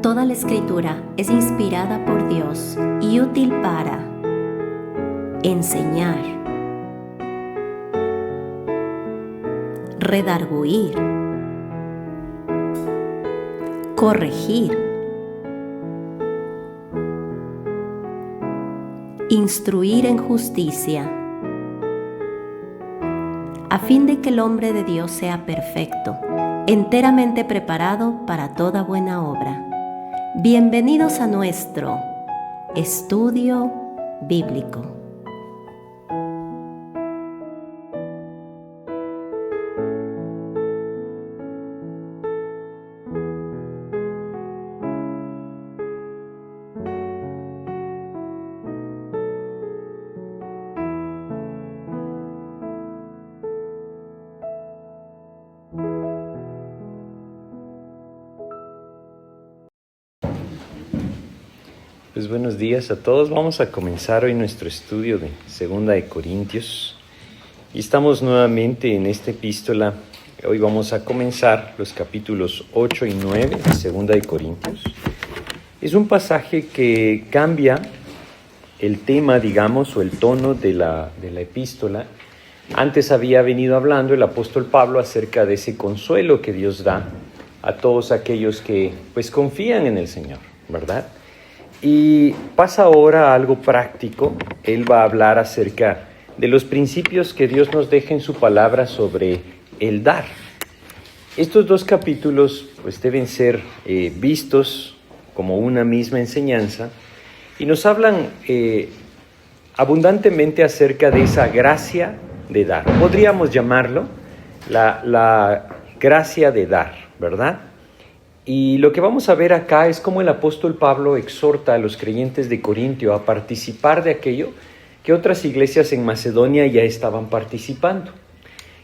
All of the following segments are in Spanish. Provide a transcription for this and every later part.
Toda la Escritura es inspirada por Dios y útil para enseñar, redarguir, corregir, instruir en justicia, a fin de que el hombre de Dios sea perfecto, enteramente preparado para toda buena obra. Bienvenidos a nuestro estudio bíblico. Pues buenos días a todos. Vamos a comenzar hoy nuestro estudio de Segunda de Corintios. Y estamos nuevamente en esta epístola. Hoy vamos a comenzar los capítulos 8 y 9 de Segunda de Corintios. Es un pasaje que cambia el tema, digamos, o el tono de la epístola. Antes había venido hablando el apóstol Pablo acerca de ese consuelo que Dios da a todos aquellos que pues confían en el Señor, ¿verdad? Y pasa ahora a algo práctico. Él va a hablar acerca de los principios que Dios nos deja en su palabra sobre el dar. Estos dos capítulos pues deben ser vistos como una misma enseñanza y nos hablan abundantemente acerca de esa gracia de dar. Podríamos llamarlo la gracia de dar, ¿verdad? Y lo que vamos a ver acá es cómo el apóstol Pablo exhorta a los creyentes de Corintio a participar de aquello que otras iglesias en Macedonia ya estaban participando.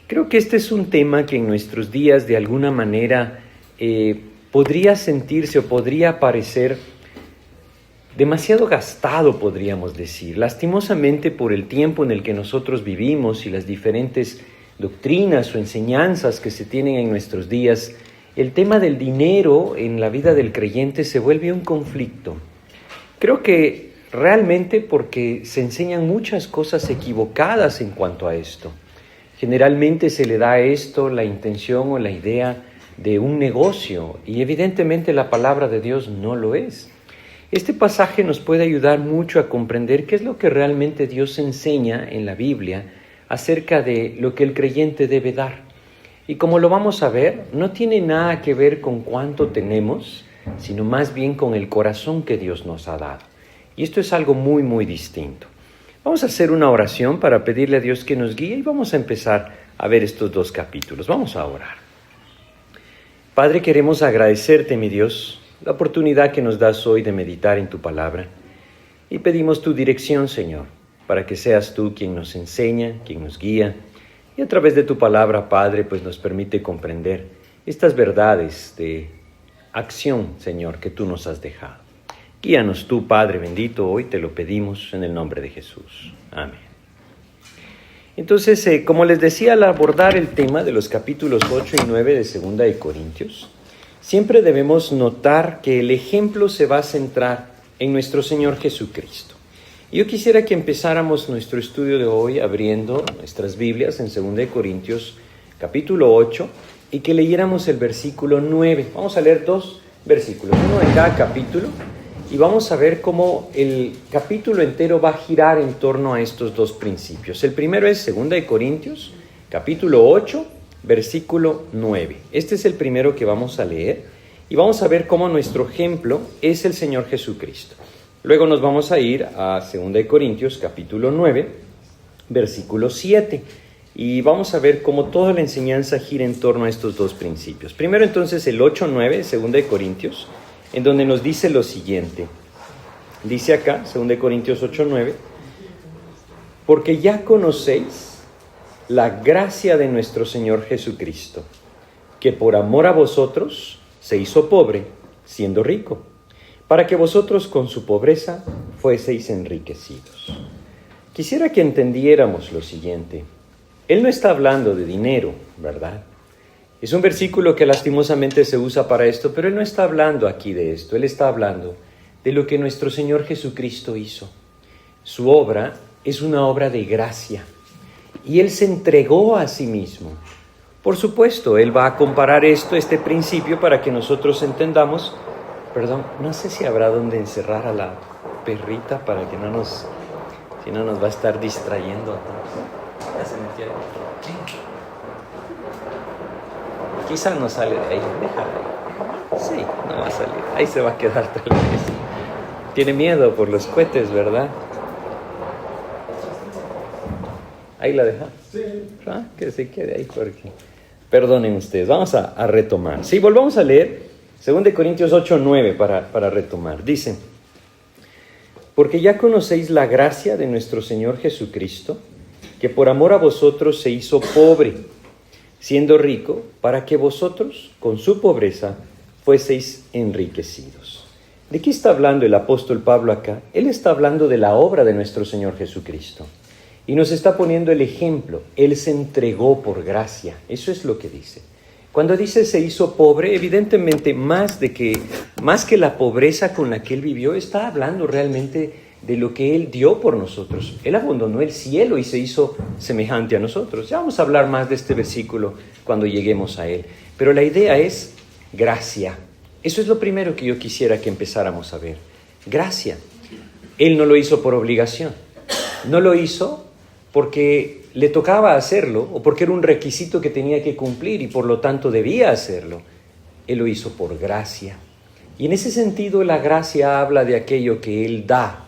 Creo que este es un tema que en nuestros días de alguna manera podría sentirse o podría parecer demasiado gastado, podríamos decir. Lastimosamente, por el tiempo en el que nosotros vivimos y las diferentes doctrinas o enseñanzas que se tienen en nuestros días, el tema del dinero en la vida del creyente se vuelve un conflicto. Creo que realmente porque se enseñan muchas cosas equivocadas en cuanto a esto. Generalmente se le da a esto la intención o la idea de un negocio y evidentemente la palabra de Dios no lo es. Este pasaje nos puede ayudar mucho a comprender qué es lo que realmente Dios enseña en la Biblia acerca de lo que el creyente debe dar. Y como lo vamos a ver, no tiene nada que ver con cuánto tenemos, sino más bien con el corazón que Dios nos ha dado. Y esto es algo muy, muy distinto. Vamos a hacer una oración para pedirle a Dios que nos guíe y vamos a empezar a ver estos dos capítulos. Vamos a orar. Padre, queremos agradecerte, mi Dios, la oportunidad que nos das hoy de meditar en tu palabra. Y pedimos tu dirección, Señor, para que seas tú quien nos enseña, quien nos guía. Y a través de tu palabra, Padre, pues nos permite comprender estas verdades de acción, Señor, que tú nos has dejado. Guíanos tú, Padre bendito, hoy te lo pedimos en el nombre de Jesús. Amén. Entonces, como les decía, al abordar el tema de los capítulos 8 y 9 de Segunda de Corintios, siempre debemos notar que el ejemplo se va a centrar en nuestro Señor Jesucristo. Yo quisiera que empezáramos nuestro estudio de hoy abriendo nuestras Biblias en 2 Corintios capítulo 8 y que leyéramos el versículo 9. Vamos a leer dos versículos, uno de cada capítulo, y vamos a ver cómo el capítulo entero va a girar en torno a estos dos principios. El primero es 2 Corintios capítulo 8, versículo 9. Este es el primero que vamos a leer y vamos a ver cómo nuestro ejemplo es el Señor Jesucristo. Luego nos vamos a ir a 2 Corintios capítulo 9, versículo 7. Y vamos a ver cómo toda la enseñanza gira en torno a estos dos principios. Primero entonces el 8-9, 2 Corintios, en donde nos dice lo siguiente. Dice acá, 2 Corintios 8-9, porque ya conocéis la gracia de nuestro Señor Jesucristo, que por amor a vosotros se hizo pobre, siendo rico, para que vosotros con su pobreza fueseis enriquecidos. Quisiera que entendiéramos lo siguiente. Él no está hablando de dinero, ¿verdad? Es un versículo que lastimosamente se usa para esto, pero Él no está hablando aquí de esto. Él está hablando de lo que nuestro Señor Jesucristo hizo. Su obra es una obra de gracia y Él se entregó a sí mismo. Por supuesto, Él va a comparar este principio para que nosotros entendamos. Perdón, no sé si habrá donde encerrar a la perrita para que si no nos va a estar distrayendo. Ya se metió ahí. Quizá no sale de ahí, déjala ahí. Sí, no va a salir, ahí se va a quedar tal vez. Tiene miedo por los cohetes, ¿verdad? Ahí la deja. Sí. Que se quede ahí porque... Perdonen ustedes, vamos a retomar. Sí, volvamos a leer 2 Corintios 8:9 para retomar. Dice: porque ya conocéis la gracia de nuestro Señor Jesucristo, que por amor a vosotros se hizo pobre, siendo rico, para que vosotros, con su pobreza, fueseis enriquecidos. ¿De qué está hablando el apóstol Pablo acá? Él está hablando de la obra de nuestro Señor Jesucristo. Y nos está poniendo el ejemplo. Él se entregó por gracia. Eso es lo que dice. Cuando dice se hizo pobre, evidentemente más que la pobreza con la que Él vivió, está hablando realmente de lo que Él dio por nosotros. Él abandonó el cielo y se hizo semejante a nosotros. Ya vamos a hablar más de este versículo cuando lleguemos a él. Pero la idea es gracia. Eso es lo primero que yo quisiera que empezáramos a ver. Gracia. Él no lo hizo por obligación. No lo hizo porque le tocaba hacerlo o porque era un requisito que tenía que cumplir y por lo tanto debía hacerlo. Él lo hizo por gracia. Y en ese sentido la gracia habla de aquello que Él da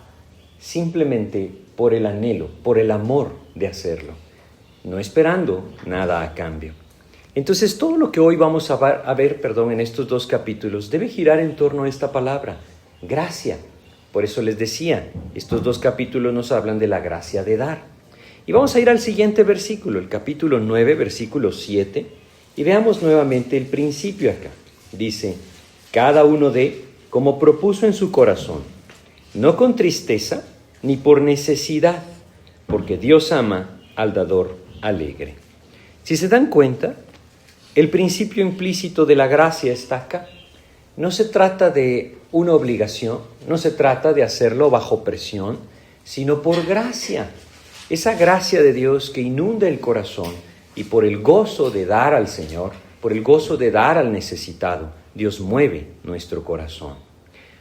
simplemente por el anhelo, por el amor de hacerlo, no esperando nada a cambio. Entonces todo lo que hoy vamos a ver en estos 2 capítulos debe girar en torno a esta palabra, gracia. Por eso les decía, estos 2 capítulos nos hablan de la gracia de dar. Y vamos a ir al siguiente versículo, el capítulo 9, versículo 7, y veamos nuevamente el principio acá. Dice: cada uno dé como propuso en su corazón, no con tristeza ni por necesidad, porque Dios ama al dador alegre. Si se dan cuenta, el principio implícito de la gracia está acá. No se trata de una obligación, no se trata de hacerlo bajo presión, sino por gracia. Esa gracia de Dios que inunda el corazón y por el gozo de dar al Señor, por el gozo de dar al necesitado, Dios mueve nuestro corazón.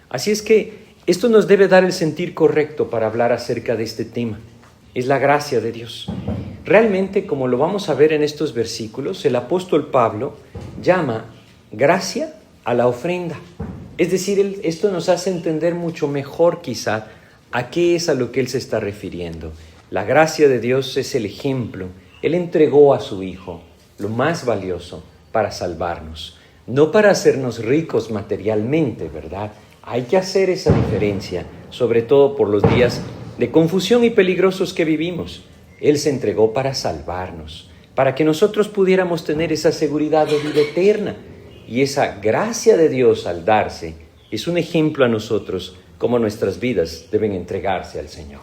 Así es que esto nos debe dar el sentir correcto para hablar acerca de este tema. Es la gracia de Dios. Realmente, como lo vamos a ver en estos versículos, el apóstol Pablo llama gracia a la ofrenda. Es decir, esto nos hace entender mucho mejor quizá a qué es a lo que él se está refiriendo. La gracia de Dios es el ejemplo. Él entregó a su Hijo, lo más valioso, para salvarnos. No para hacernos ricos materialmente, ¿verdad? Hay que hacer esa diferencia, sobre todo por los días de confusión y peligrosos que vivimos. Él se entregó para salvarnos, para que nosotros pudiéramos tener esa seguridad de vida eterna. Y esa gracia de Dios al darse es un ejemplo a nosotros cómo nuestras vidas deben entregarse al Señor.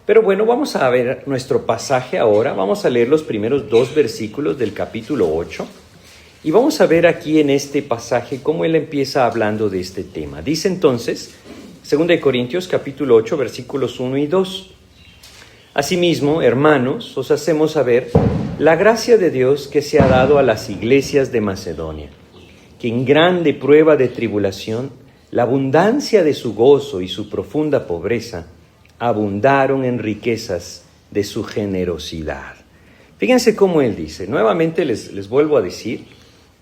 Pero bueno, vamos a ver nuestro pasaje ahora. Vamos a leer los primeros 2 versículos del capítulo 8. Y vamos a ver aquí en este pasaje cómo él empieza hablando de este tema. Dice entonces, 2 Corintios capítulo 8, versículos 1 y 2. Asimismo, hermanos, os hacemos saber la gracia de Dios que se ha dado a las iglesias de Macedonia, que en grande prueba de tribulación, la abundancia de su gozo y su profunda pobreza abundaron en riquezas de su generosidad. Fíjense cómo él dice, nuevamente les vuelvo a decir,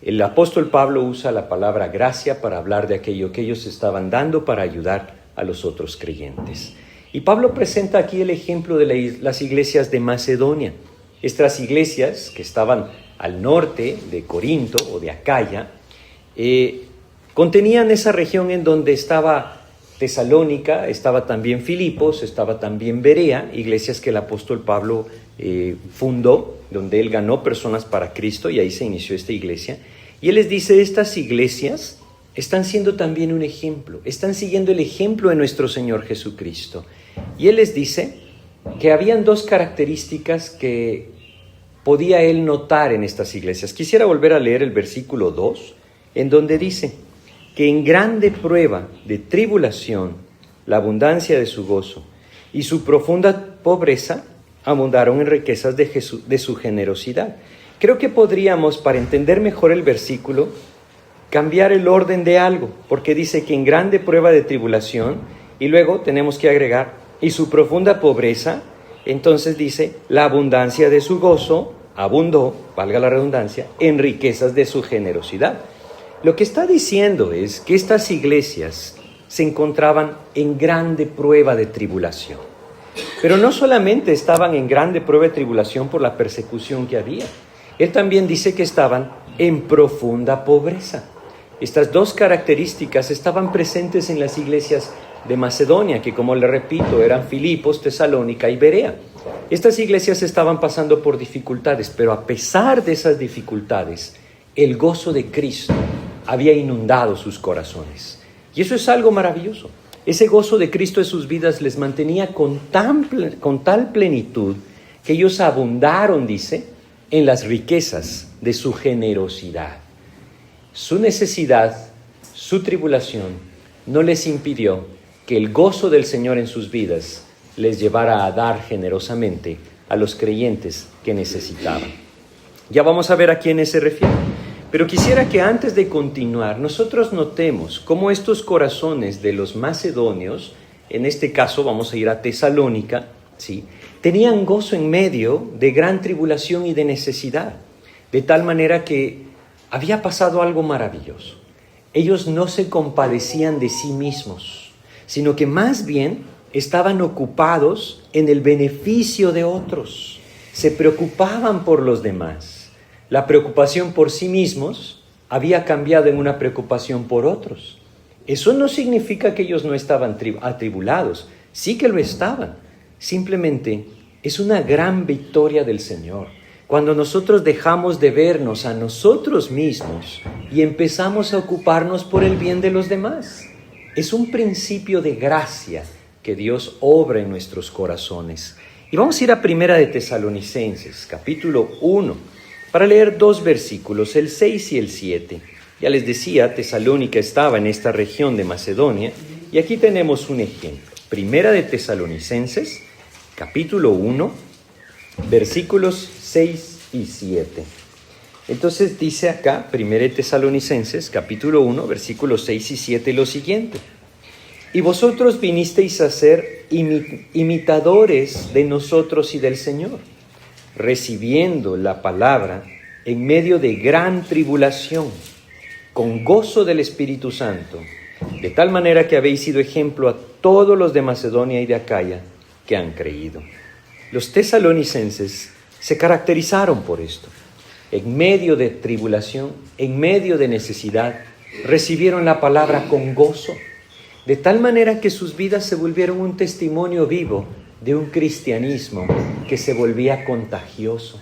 el apóstol Pablo usa la palabra gracia para hablar de aquello que ellos estaban dando para ayudar a los otros creyentes. Y Pablo presenta aquí el ejemplo de las iglesias de Macedonia. Estas iglesias que estaban al norte de Corinto o de Acaya, contenían esa región en donde estaba Tesalónica, estaba también Filipos, estaba también Berea, iglesias que el apóstol Pablo fundó, donde él ganó personas para Cristo y ahí se inició esta iglesia. Y él les dice, estas iglesias están siendo también un ejemplo, están siguiendo el ejemplo de nuestro Señor Jesucristo. Y él les dice que habían 2 características que podía él notar en estas iglesias. Quisiera volver a leer el versículo 2, en donde dice que en grande prueba de tribulación, la abundancia de su gozo y su profunda pobreza abundaron en riquezas de su generosidad. Creo que podríamos, para entender mejor el versículo, cambiar el orden de algo, porque dice que en grande prueba de tribulación, y luego tenemos que agregar, y su profunda pobreza, entonces dice, la abundancia de su gozo abundó, valga la redundancia, en riquezas de su generosidad. Lo que está diciendo es que estas iglesias se encontraban en grande prueba de tribulación. Pero no solamente estaban en grande prueba de tribulación por la persecución que había. Él también dice que estaban en profunda pobreza. Estas dos características estaban presentes en las iglesias de Macedonia, que como le repito, eran Filipos, Tesalónica y Berea. Estas iglesias estaban pasando por dificultades, pero a pesar de esas dificultades, el gozo de Cristo había inundado sus corazones. Y eso es algo maravilloso. Ese gozo de Cristo en sus vidas les mantenía con tal plenitud que ellos abundaron, dice, en las riquezas de su generosidad. Su necesidad, su tribulación, no les impidió que el gozo del Señor en sus vidas les llevara a dar generosamente a los creyentes que necesitaban. Ya vamos a ver a quiénes se refiere. Pero quisiera que antes de continuar, nosotros notemos cómo estos corazones de los macedonios, en este caso vamos a ir a Tesalónica, ¿sí?, tenían gozo en medio de gran tribulación y de necesidad, de tal manera que había pasado algo maravilloso. Ellos no se compadecían de sí mismos, sino que más bien estaban ocupados en el beneficio de otros. Se preocupaban por los demás. La preocupación por sí mismos había cambiado en una preocupación por otros. Eso no significa que ellos no estaban atribulados, sí que lo estaban. Simplemente es una gran victoria del Señor. Cuando nosotros dejamos de vernos a nosotros mismos y empezamos a ocuparnos por el bien de los demás. Es un principio de gracia que Dios obra en nuestros corazones. Y vamos a ir a Primera de Tesalonicenses, capítulo 1. Para leer dos versículos, el 6 y el 7. Ya les decía, Tesalónica estaba en esta región de Macedonia, y aquí tenemos un ejemplo. Primera de Tesalonicenses, capítulo 1, versículos 6 y 7. Entonces dice acá, Primera de Tesalonicenses, capítulo 1, versículos 6 y 7, lo siguiente. Y vosotros vinisteis a ser imitadores de nosotros y del Señor, recibiendo la palabra en medio de gran tribulación, con gozo del Espíritu Santo, de tal manera que habéis sido ejemplo a todos los de Macedonia y de Acaya que han creído. Los tesalonicenses se caracterizaron por esto. En medio de tribulación, en medio de necesidad, recibieron la palabra con gozo, de tal manera que sus vidas se volvieron un testimonio vivo de un cristianismo que se volvía contagioso.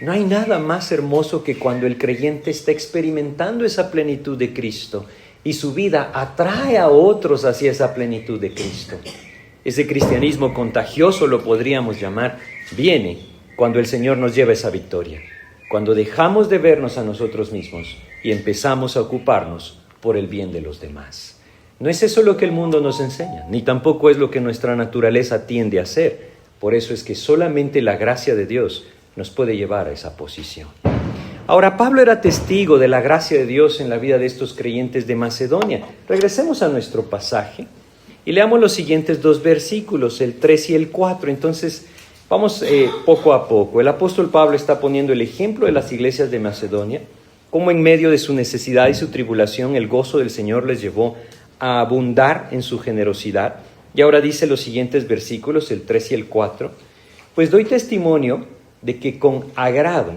No hay nada más hermoso que cuando el creyente está experimentando esa plenitud de Cristo y su vida atrae a otros hacia esa plenitud de Cristo. Ese cristianismo contagioso, lo podríamos llamar, viene cuando el Señor nos lleva esa victoria, cuando dejamos de vernos a nosotros mismos y empezamos a ocuparnos por el bien de los demás. No es eso lo que el mundo nos enseña, ni tampoco es lo que nuestra naturaleza tiende a hacer. Por eso es que solamente la gracia de Dios nos puede llevar a esa posición. Ahora, Pablo era testigo de la gracia de Dios en la vida de estos creyentes de Macedonia. Regresemos a nuestro pasaje y leamos los siguientes dos versículos, el 3 y el 4. Entonces, vamos poco a poco. El apóstol Pablo está poniendo el ejemplo de las iglesias de Macedonia, cómo en medio de su necesidad y su tribulación el gozo del Señor les llevó a abundar en su generosidad. Y ahora dice los siguientes versículos, el 3 y el 4. Pues doy testimonio de que con agrado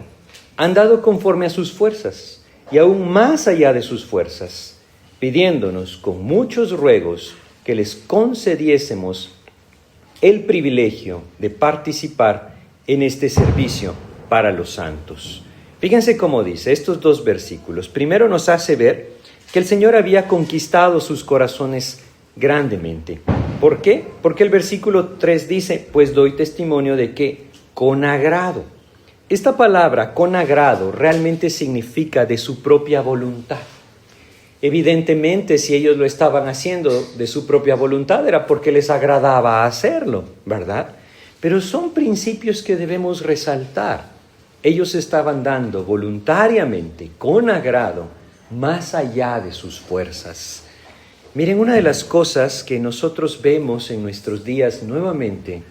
han dado conforme a sus fuerzas, y aún más allá de sus fuerzas, pidiéndonos con muchos ruegos que les concediésemos el privilegio de participar en este servicio para los santos. Fíjense cómo dice estos dos versículos. Primero nos hace ver que el Señor había conquistado sus corazones grandemente. ¿Por qué? Porque el versículo 3 dice, pues doy testimonio de que con agrado. Esta palabra, con agrado, realmente significa de su propia voluntad. Evidentemente, si ellos lo estaban haciendo de su propia voluntad, era porque les agradaba hacerlo, ¿verdad? Pero son principios que debemos resaltar. Ellos estaban dando voluntariamente, con agrado, más allá de sus fuerzas. Miren, una de las cosas que nosotros vemos en nuestros días nuevamente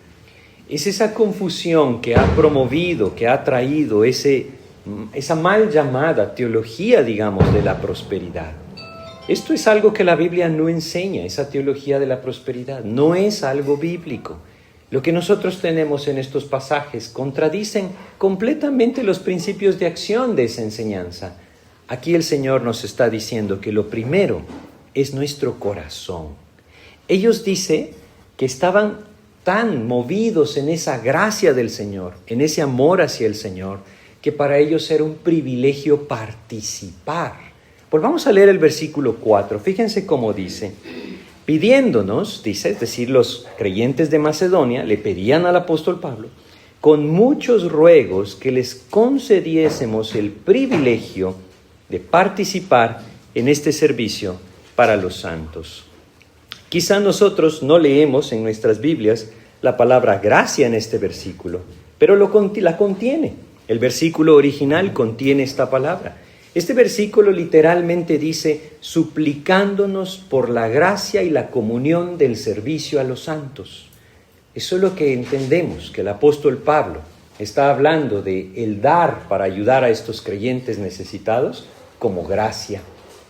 es esa confusión que ha promovido, que ha traído esa mal llamada teología, digamos, de la prosperidad. Esto es algo que la Biblia no enseña, esa teología de la prosperidad. No es algo bíblico. Lo que nosotros tenemos en estos pasajes contradicen completamente los principios de acción de esa enseñanza. Aquí el Señor nos está diciendo que lo primero es nuestro corazón. Ellos dicen que estaban tan movidos en esa gracia del Señor, en ese amor hacia el Señor, que para ellos era un privilegio participar. Pues vamos a leer el versículo 4. Fíjense cómo dice. Pidiéndonos, dice, es decir, los creyentes de Macedonia le pedían al apóstol Pablo, con muchos ruegos que les concediésemos el privilegio de participar en este servicio para los santos. Quizá nosotros no leemos en nuestras Biblias la palabra gracia en este versículo, pero la contiene. El versículo original contiene esta palabra. Este versículo literalmente dice, suplicándonos por la gracia y la comunión del servicio a los santos. Eso es lo que entendemos, que el apóstol Pablo está hablando de el dar para ayudar a estos creyentes necesitados como gracia.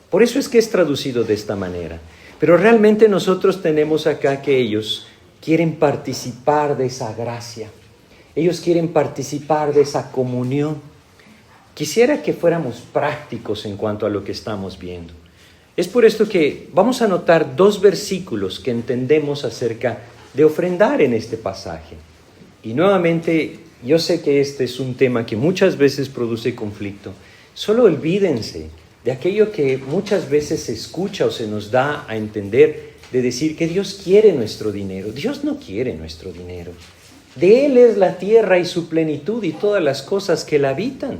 Por eso es que es traducido de esta manera. Pero realmente nosotros tenemos acá que ellos quieren participar de esa gracia. Ellos quieren participar de esa comunión. Quisiera que fuéramos prácticos en cuanto a lo que estamos viendo. Es por esto que vamos a notar 2 versículos que entendemos acerca de ofrendar en este pasaje. Y nuevamente, yo sé que este es un tema que muchas veces produce conflicto. Solo olvídense de aquello que muchas veces se escucha o se nos da a entender de decir que Dios quiere nuestro dinero. Dios no quiere nuestro dinero. De Él es la tierra y su plenitud y todas las cosas que la habitan.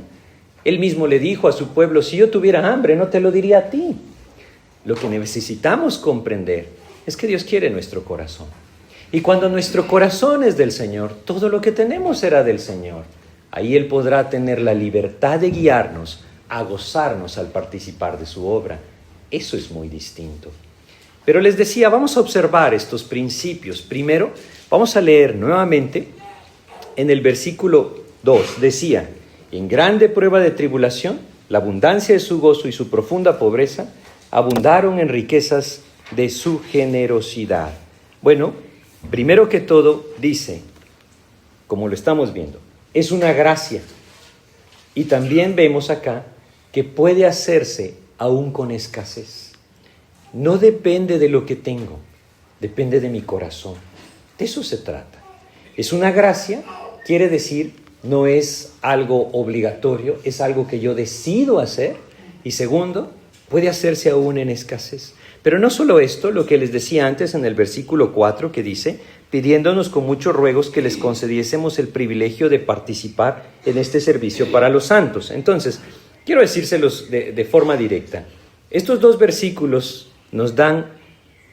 Él mismo le dijo a su pueblo, si yo tuviera hambre, no te lo diría a ti. Lo que necesitamos comprender es que Dios quiere nuestro corazón. Y cuando nuestro corazón es del Señor, todo lo que tenemos será del Señor. Ahí Él podrá tener la libertad de guiarnos a gozarnos al participar de su obra. Eso es muy distinto. Pero les decía, vamos a observar estos principios. Primero, vamos a leer nuevamente en el versículo 2. Decía, en grande prueba de tribulación, la abundancia de su gozo y su profunda pobreza abundaron en riquezas de su generosidad. Bueno, primero que todo dice, como lo estamos viendo, es una gracia. Y también vemos acá que puede hacerse aún con escasez. No depende de lo que tengo, depende de mi corazón. De eso se trata. Es una gracia, quiere decir, no es algo obligatorio, es algo que yo decido hacer. Y segundo, puede hacerse aún en escasez. Pero no solo esto, lo que les decía antes en el versículo 4 que dice, pidiéndonos con muchos ruegos que les concediésemos el privilegio de participar en este servicio para los santos. Entonces, quiero decírselos de forma directa. Estos 2 versículos nos dan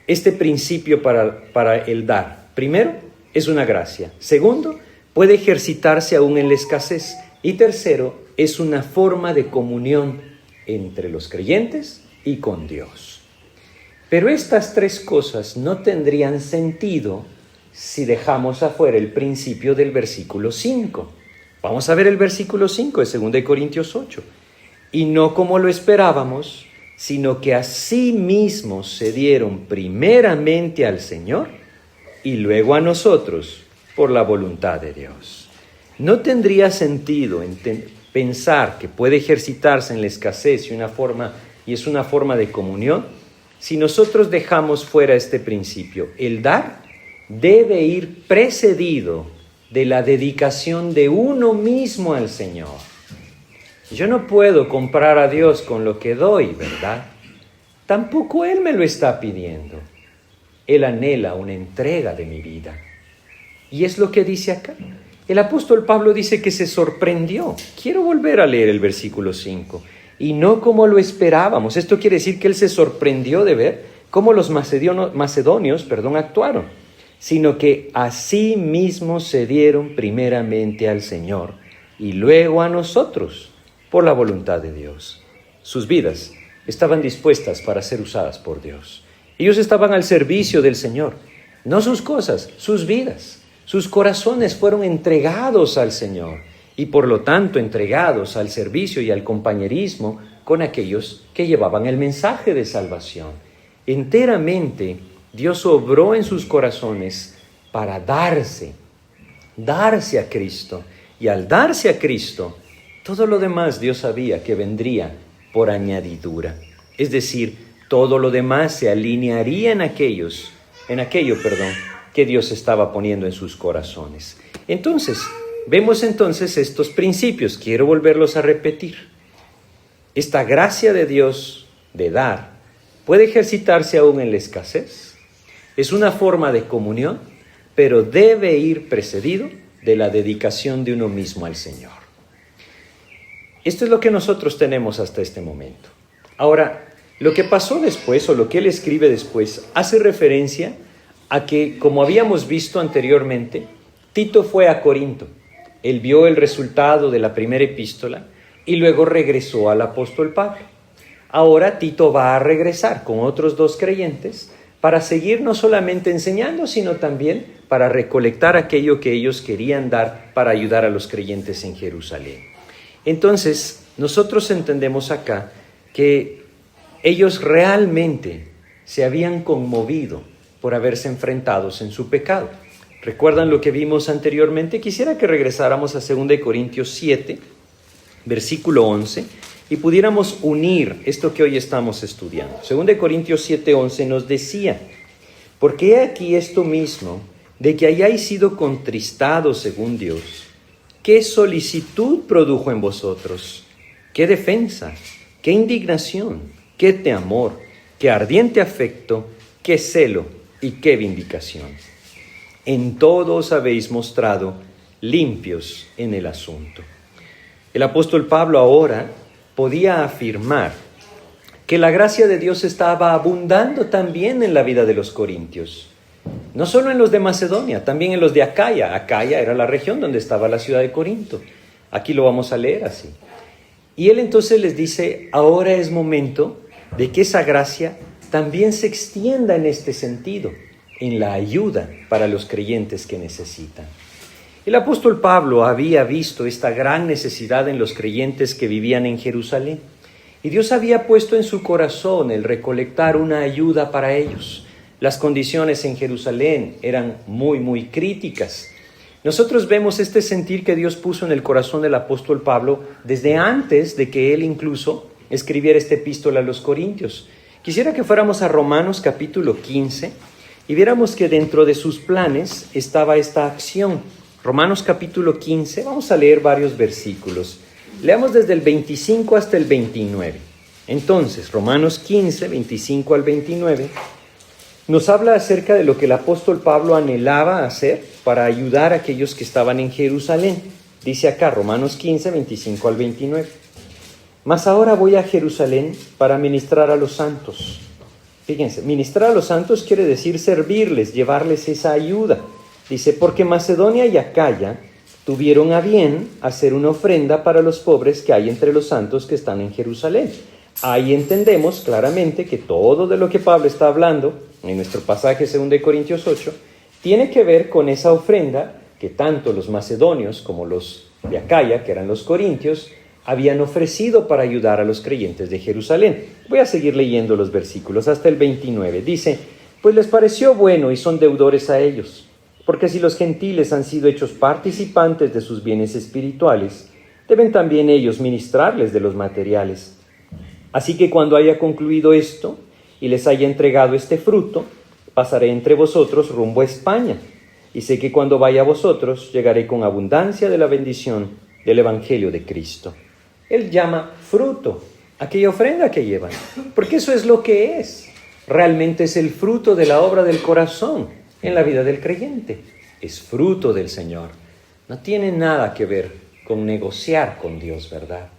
este principio para el dar. Primero, es una gracia. Segundo, puede ejercitarse aún en la escasez. Y tercero, es una forma de comunión entre los creyentes y con Dios. Pero estas 3 cosas no tendrían sentido si dejamos afuera el principio del versículo 5. Vamos a ver el versículo 5 de 2 Corintios 8. Y no como lo esperábamos, sino que asimismo se dieron primeramente al Señor y luego a nosotros, por la voluntad de Dios. No tendría sentido pensar que puede ejercitarse en la escasez y es una forma de comunión si nosotros dejamos fuera este principio. El dar debe ir precedido de la dedicación de uno mismo al Señor. Yo no puedo comprar a Dios con lo que doy, ¿verdad? Tampoco Él me lo está pidiendo. Él anhela una entrega de mi vida. Y es lo que dice acá. El apóstol Pablo dice que se sorprendió. Quiero volver a leer el versículo 5. Y no como lo esperábamos. Esto quiere decir que él se sorprendió de ver cómo los macedonios actuaron, sino que a sí mismos se dieron primeramente al Señor y luego a nosotros por la voluntad de Dios. Sus vidas estaban dispuestas para ser usadas por Dios. Ellos estaban al servicio del Señor, no sus cosas, sus vidas. Sus corazones fueron entregados al Señor y por lo tanto entregados al servicio y al compañerismo con aquellos que llevaban el mensaje de salvación. Enteramente Dios obró en sus corazones para darse a Cristo. Y al darse a Cristo, todo lo demás Dios sabía que vendría por añadidura. Es decir, todo lo demás se alinearía en aquello, que Dios estaba poniendo en sus corazones. Entonces, vemos estos principios. Quiero volverlos a repetir. Esta gracia de Dios de dar puede ejercitarse aún en la escasez. Es una forma de comunión, pero debe ir precedido de la dedicación de uno mismo al Señor. Esto es lo que nosotros tenemos hasta este momento. Ahora, lo que pasó después, o lo que él escribe después, hace referencia a que, como habíamos visto anteriormente, Tito fue a Corinto. Él vio el resultado de la primera epístola y luego regresó al apóstol Pablo. Ahora Tito va a regresar con otros 2 creyentes para seguir no solamente enseñando, sino también para recolectar aquello que ellos querían dar para ayudar a los creyentes en Jerusalén. Entonces, nosotros entendemos acá que ellos realmente se habían conmovido por haberse enfrentados en su pecado. ¿Recuerdan lo que vimos anteriormente? Quisiera que regresáramos a 2 Corintios 7, versículo 11, y pudiéramos unir esto que hoy estamos estudiando. 2 Corintios 7, 11 nos decía: porque he aquí esto mismo, de que hayáis sido contristados según Dios, ¿qué solicitud produjo en vosotros? ¿Qué defensa? ¿Qué indignación? ¿Qué temor? ¿Qué ardiente afecto? ¿Qué celo? ¿Y qué vindicación? En todo os habéis mostrado limpios en el asunto. El apóstol Pablo ahora podía afirmar que la gracia de Dios estaba abundando también en la vida de los corintios. No solo en los de Macedonia, también en los de Acaya. Acaya era la región donde estaba la ciudad de Corinto. Aquí lo vamos a leer así. Y él entonces les dice: ahora es momento de que esa gracia también se extienda en este sentido, en la ayuda para los creyentes que necesitan. El apóstol Pablo había visto esta gran necesidad en los creyentes que vivían en Jerusalén, y Dios había puesto en su corazón el recolectar una ayuda para ellos. Las condiciones en Jerusalén eran muy críticas. Nosotros vemos este sentir que Dios puso en el corazón del apóstol Pablo desde antes de que él incluso escribiera esta epístola a los Corintios. Quisiera que fuéramos a Romanos capítulo 15 y viéramos que dentro de sus planes estaba esta acción. Romanos capítulo 15, vamos a leer varios versículos. Leamos desde el 25 hasta el 29. Entonces, Romanos 15, 25 al 29, nos habla acerca de lo que el apóstol Pablo anhelaba hacer para ayudar a aquellos que estaban en Jerusalén. Dice acá, Romanos 15, 25 al 29. Mas ahora voy a Jerusalén para ministrar a los santos. Fíjense, ministrar a los santos quiere decir servirles, llevarles esa ayuda. Dice, porque Macedonia y Acaya tuvieron a bien hacer una ofrenda para los pobres que hay entre los santos que están en Jerusalén. Ahí entendemos claramente que todo de lo que Pablo está hablando en nuestro pasaje 2 Corintios 8 tiene que ver con esa ofrenda que tanto los macedonios como los de Acaya, que eran los corintios, habían ofrecido para ayudar a los creyentes de Jerusalén. Voy a seguir leyendo los versículos hasta el 29. Dice, pues les pareció bueno y son deudores a ellos, porque si los gentiles han sido hechos participantes de sus bienes espirituales, deben también ellos ministrarles de los materiales. Así que cuando haya concluido esto y les haya entregado este fruto, pasaré entre vosotros rumbo a España, y sé que cuando vaya a vosotros llegaré con abundancia de la bendición del Evangelio de Cristo. Él llama fruto aquella ofrenda que llevan, porque eso es lo que es. Realmente es el fruto de la obra del corazón en la vida del creyente. Es fruto del Señor. no tiene nada que ver con negociar con Dios, ¿verdad?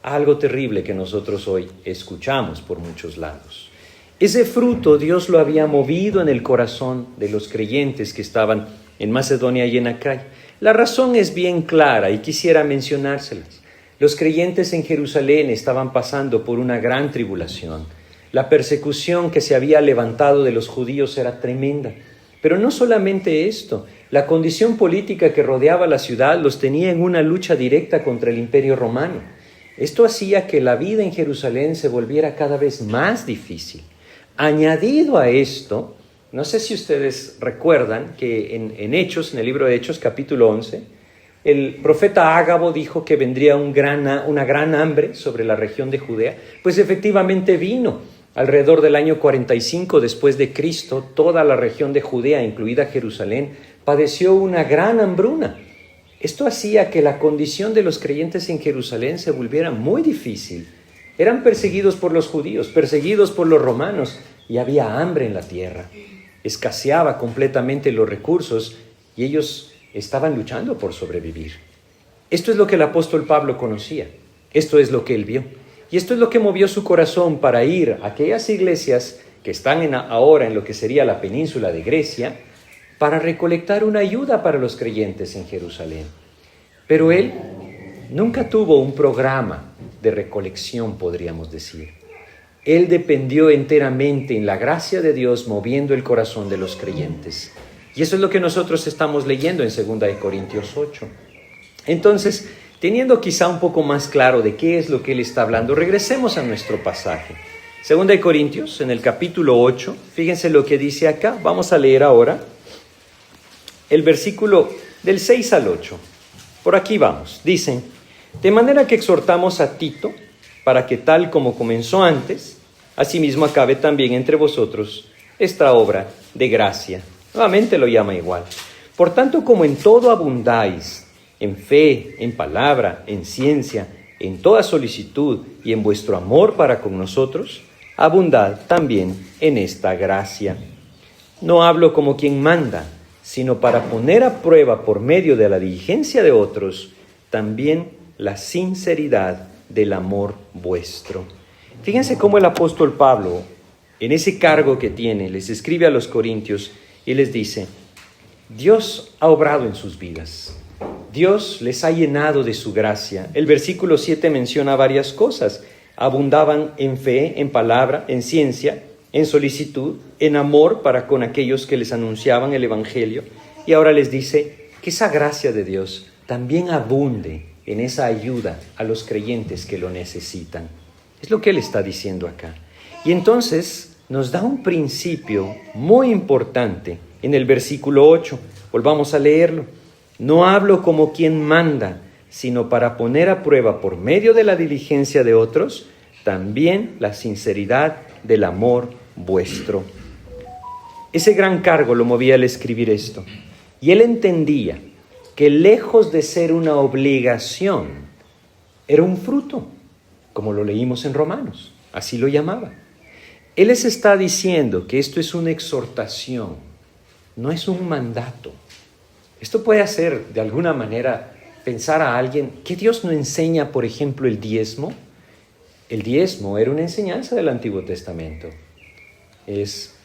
Algo terrible que nosotros hoy escuchamos por muchos lados. Ese fruto Dios lo había movido en el corazón de los creyentes que estaban en Macedonia y en Acaya. La razón es bien clara y quisiera mencionárselas. Los creyentes en Jerusalén estaban pasando por una gran tribulación. La persecución que se había levantado de los judíos era tremenda. Pero no solamente esto, la condición política que rodeaba la ciudad los tenía en una lucha directa contra el Imperio Romano. Esto hacía que la vida en Jerusalén se volviera cada vez más difícil. Añadido a esto, no sé si ustedes recuerdan que en Hechos, en el libro de Hechos, capítulo 11, el profeta Ágabo dijo que vendría una gran hambre sobre la región de Judea. Pues efectivamente vino. Alrededor del año 45 después de Cristo, toda la región de Judea, incluida Jerusalén, padeció una gran hambruna. Esto hacía que la condición de los creyentes en Jerusalén se volviera muy difícil. Eran perseguidos por los judíos, perseguidos por los romanos, y había hambre en la tierra. Escaseaba completamente los recursos y ellos estaban luchando por sobrevivir. Esto es lo que el apóstol Pablo conocía. Esto es lo que él vio. Y esto es lo que movió su corazón para ir a aquellas iglesias que están ahora en lo que sería la península de Grecia, para recolectar una ayuda para los creyentes en Jerusalén. Pero él nunca tuvo un programa de recolección, podríamos decir. Él dependió enteramente en la gracia de Dios moviendo el corazón de los creyentes. Y eso es lo que nosotros estamos leyendo en 2 Corintios 8. Entonces, teniendo quizá un poco más claro de qué es lo que él está hablando, regresemos a nuestro pasaje. 2 Corintios, en el capítulo 8, fíjense lo que dice acá. Vamos a leer ahora el versículo del 6 al 8. Por aquí vamos. Dicen: de manera que exhortamos a Tito, para que tal como comenzó antes, asimismo acabe también entre vosotros esta obra de gracia. Nuevamente lo llama igual. Por tanto, como en todo abundáis, en fe, en palabra, en ciencia, en toda solicitud y en vuestro amor para con nosotros, abundad también en esta gracia. No hablo como quien manda, sino para poner a prueba por medio de la diligencia de otros, también la sinceridad del amor vuestro. Fíjense cómo el apóstol Pablo, en ese cargo que tiene, les escribe a los corintios y les dice: Dios ha obrado en sus vidas. Dios les ha llenado de su gracia. El versículo 7 menciona varias cosas. Abundaban en fe, en palabra, en ciencia, en solicitud, en amor para con aquellos que les anunciaban el evangelio. Y ahora les dice que esa gracia de Dios también abunde en esa ayuda a los creyentes que lo necesitan. Es lo que él está diciendo acá. Y entonces nos da un principio muy importante en el versículo 8. Volvamos a leerlo. No hablo como quien manda, sino para poner a prueba por medio de la diligencia de otros, también la sinceridad del amor vuestro. Ese gran cargo lo movía al escribir esto. Y él entendía que lejos de ser una obligación, era un fruto, como lo leímos en Romanos, así lo llamaba. Él les está diciendo que esto es una exhortación, no es un mandato. Esto puede hacer, de alguna manera, pensar a alguien que Dios no enseña, por ejemplo, el diezmo. El diezmo era una enseñanza del Antiguo Testamento.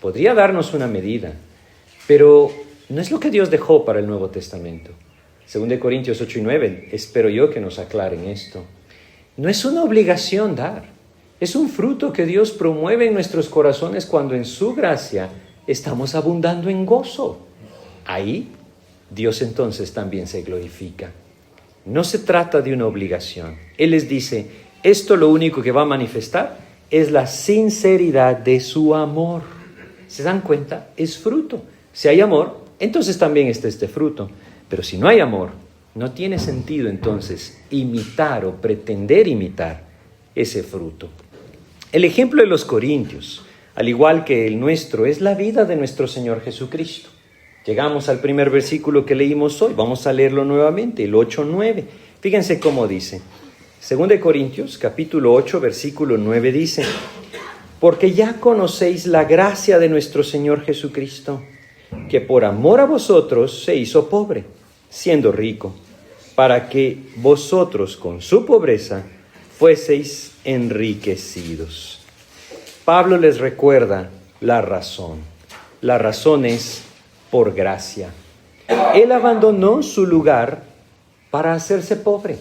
Podría darnos una medida, pero no es lo que Dios dejó para el Nuevo Testamento. 2 Corintios 8 y 9, espero yo que nos aclaren esto. No es una obligación dar, es un fruto que Dios promueve en nuestros corazones cuando en su gracia estamos abundando en gozo. Ahí Dios entonces también se glorifica. No se trata de una obligación. Él les dice, esto lo único que va a manifestar es la sinceridad de su amor. ¿Se dan cuenta? Es fruto. Si hay amor, entonces también está este fruto. Pero si no hay amor, no tiene sentido entonces imitar o pretender imitar ese fruto. El ejemplo de los corintios, al igual que el nuestro, es la vida de nuestro Señor Jesucristo. Llegamos al primer versículo que leímos hoy. Vamos a leerlo nuevamente, el 8-9. Fíjense cómo dice. 2 Corintios, capítulo 8, versículo 9 dice: porque ya conocéis la gracia de nuestro Señor Jesucristo, que por amor a vosotros se hizo pobre, siendo rico, para que vosotros con su pobreza fueseis enriquecidos. Pablo les recuerda la razón. La razón es por gracia. Él abandonó su lugar para hacerse pobre.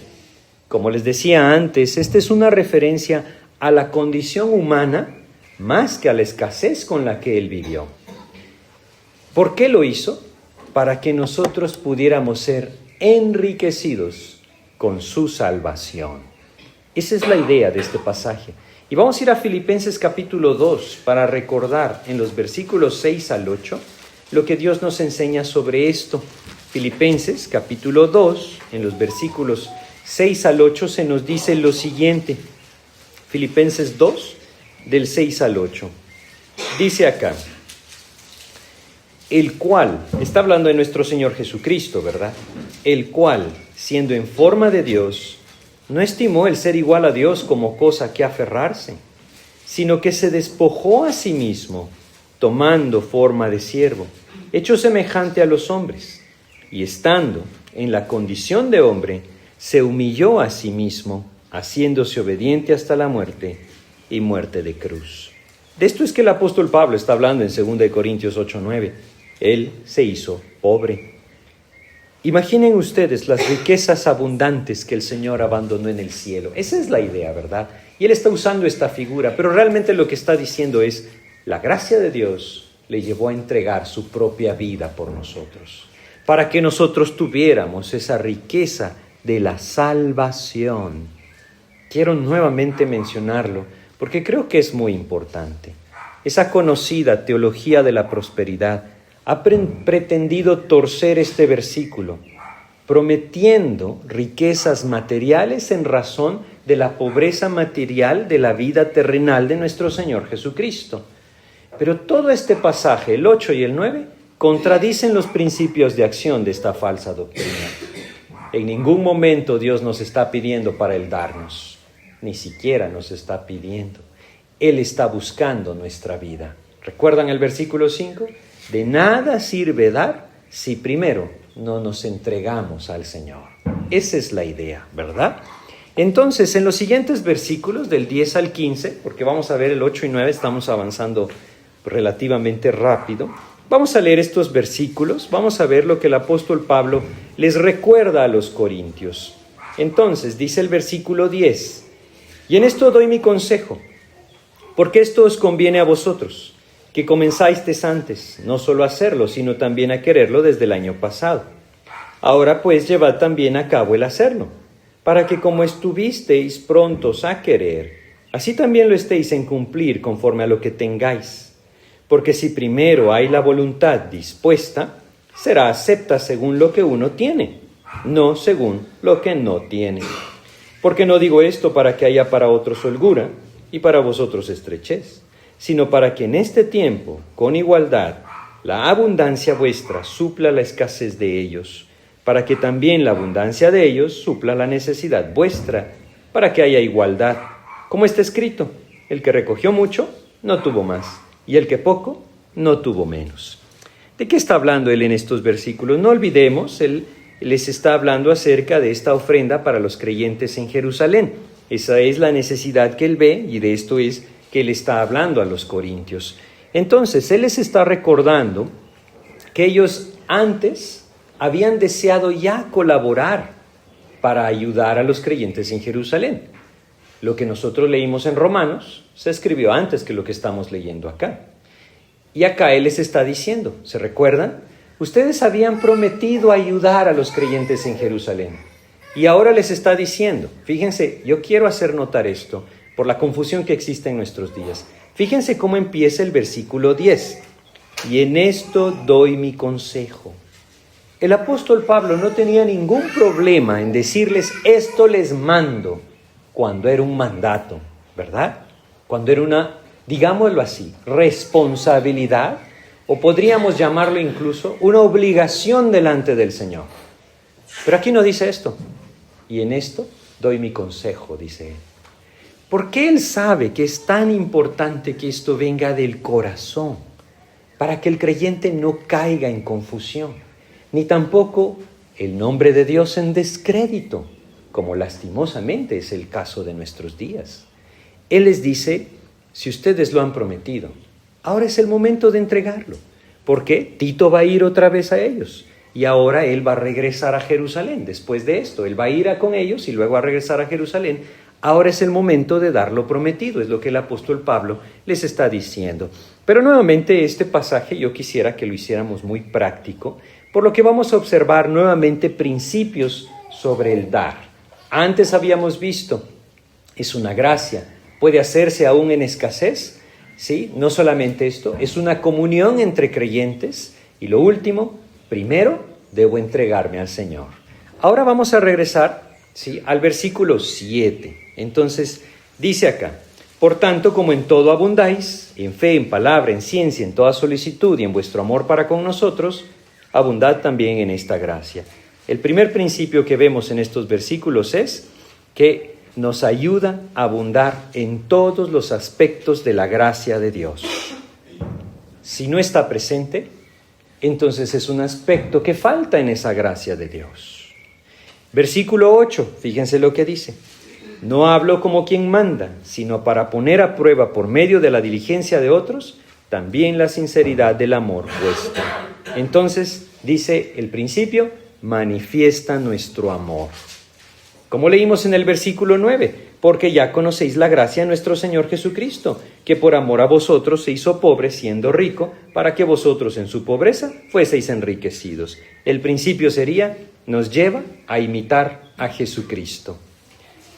Como les decía antes, esta es una referencia a la condición humana más que a la escasez con la que él vivió. ¿Por qué lo hizo? Para que nosotros pudiéramos ser enriquecidos con su salvación. Esa es la idea de este pasaje. Y vamos a ir a Filipenses capítulo 2 para recordar en los versículos 6 al 8 lo que Dios nos enseña sobre esto. Filipenses capítulo 2, en los versículos 6 al 8 se nos dice lo siguiente. Filipenses 2, del 6 al 8. Dice acá, el cual, está hablando de nuestro Señor Jesucristo, ¿verdad? El cual, siendo en forma de Dios, no estimó el ser igual a Dios como cosa que aferrarse, sino que se despojó a sí mismo, tomando forma de siervo, hecho semejante a los hombres, y estando en la condición de hombre, se humilló a sí mismo, haciéndose obediente hasta la muerte y muerte de cruz. De esto es que el apóstol Pablo está hablando en 2 Corintios 8:9. Él se hizo pobre. Imaginen ustedes las riquezas abundantes que el Señor abandonó en el cielo. Esa es la idea, ¿verdad? Y Él está usando esta figura, pero realmente lo que está diciendo es, la gracia de Dios le llevó a entregar su propia vida por nosotros, para que nosotros tuviéramos esa riqueza de la salvación. Quiero nuevamente mencionarlo, porque creo que es muy importante. Esa conocida teología de la prosperidad ha pretendido torcer este versículo, prometiendo riquezas materiales en razón de la pobreza material de la vida terrenal de nuestro Señor Jesucristo. Pero todo este pasaje, el 8 y el 9, contradicen los principios de acción de esta falsa doctrina. En ningún momento Dios nos está pidiendo para Él darnos, ni siquiera nos está pidiendo. Él está buscando nuestra vida. ¿Recuerdan el versículo 5? De nada sirve dar si primero no nos entregamos al Señor. Esa es la idea, ¿verdad? Entonces, en los siguientes versículos, del 10 al 15, porque vamos a ver el 8 y 9, estamos avanzando relativamente rápido, vamos a leer estos versículos, vamos a ver lo que el apóstol Pablo les recuerda a los corintios. Entonces, dice el versículo 10, y en esto doy mi consejo, porque esto os conviene a vosotros, que comenzasteis antes, no solo a hacerlo, sino también a quererlo desde el año pasado. Ahora pues llevad también a cabo el hacerlo, para que como estuvisteis prontos a querer, así también lo estéis en cumplir conforme a lo que tengáis. Porque si primero hay la voluntad dispuesta, será acepta según lo que uno tiene, no según lo que no tiene. Porque no digo esto para que haya para otros holgura y para vosotros estrechez, sino para que en este tiempo, con igualdad, la abundancia vuestra supla la escasez de ellos, para que también la abundancia de ellos supla la necesidad vuestra, para que haya igualdad. Como está escrito, el que recogió mucho, no tuvo más, y el que poco, no tuvo menos. ¿De qué está hablando él en estos versículos? No olvidemos, él les está hablando acerca de esta ofrenda para los creyentes en Jerusalén. Esa es la necesidad que él ve, y de esto es que él está hablando a los corintios. Entonces, él les está recordando que ellos antes habían deseado ya colaborar para ayudar a los creyentes en Jerusalén. Lo que nosotros leímos en Romanos se escribió antes que lo que estamos leyendo acá. Y acá él les está diciendo, ¿se recuerdan? Ustedes habían prometido ayudar a los creyentes en Jerusalén. Y ahora les está diciendo, fíjense, yo quiero hacer notar esto, por la confusión que existe en nuestros días. Fíjense cómo empieza el versículo 10. Y en esto doy mi consejo. El apóstol Pablo no tenía ningún problema en decirles, esto les mando, cuando era un mandato, ¿verdad? Cuando era una, digámoslo así, responsabilidad, o podríamos llamarlo incluso una obligación delante del Señor. Pero aquí no dice esto. Y en esto doy mi consejo, dice él. Porque él sabe que es tan importante que esto venga del corazón, para que el creyente no caiga en confusión, ni tampoco el nombre de Dios en descrédito, como lastimosamente es el caso de nuestros días. Él les dice, si ustedes lo han prometido, ahora es el momento de entregarlo. ¿Por qué? Tito va a ir otra vez a ellos y ahora él va a regresar a Jerusalén. Después de esto, él va a ir con ellos y luego va a regresar a Jerusalén. Ahora es el momento de dar lo prometido, es lo que el apóstol Pablo les está diciendo. Pero nuevamente este pasaje yo quisiera que lo hiciéramos muy práctico, por lo que vamos a observar nuevamente principios sobre el dar. Antes habíamos visto, es una gracia, puede hacerse aún en escasez, ¿sí? No solamente esto, es una comunión entre creyentes. Y lo último, primero debo entregarme al Señor. Ahora vamos a regresar, ¿sí?, al versículo 7. Entonces, dice acá, por tanto, como en todo abundáis, en fe, en palabra, en ciencia, en toda solicitud y en vuestro amor para con nosotros, abundad también en esta gracia. El primer principio que vemos en estos versículos es que nos ayuda a abundar en todos los aspectos de la gracia de Dios. Si no está presente, entonces es un aspecto que falta en esa gracia de Dios. Versículo 8, fíjense lo que dice. No hablo como quien manda, sino para poner a prueba por medio de la diligencia de otros, también la sinceridad del amor vuestro. Entonces, dice el principio, manifiesta nuestro amor. Como leímos en el versículo 9, porque ya conocéis la gracia de nuestro Señor Jesucristo, que por amor a vosotros se hizo pobre siendo rico, para que vosotros en su pobreza fueseis enriquecidos. El principio sería, nos lleva a imitar a Jesucristo.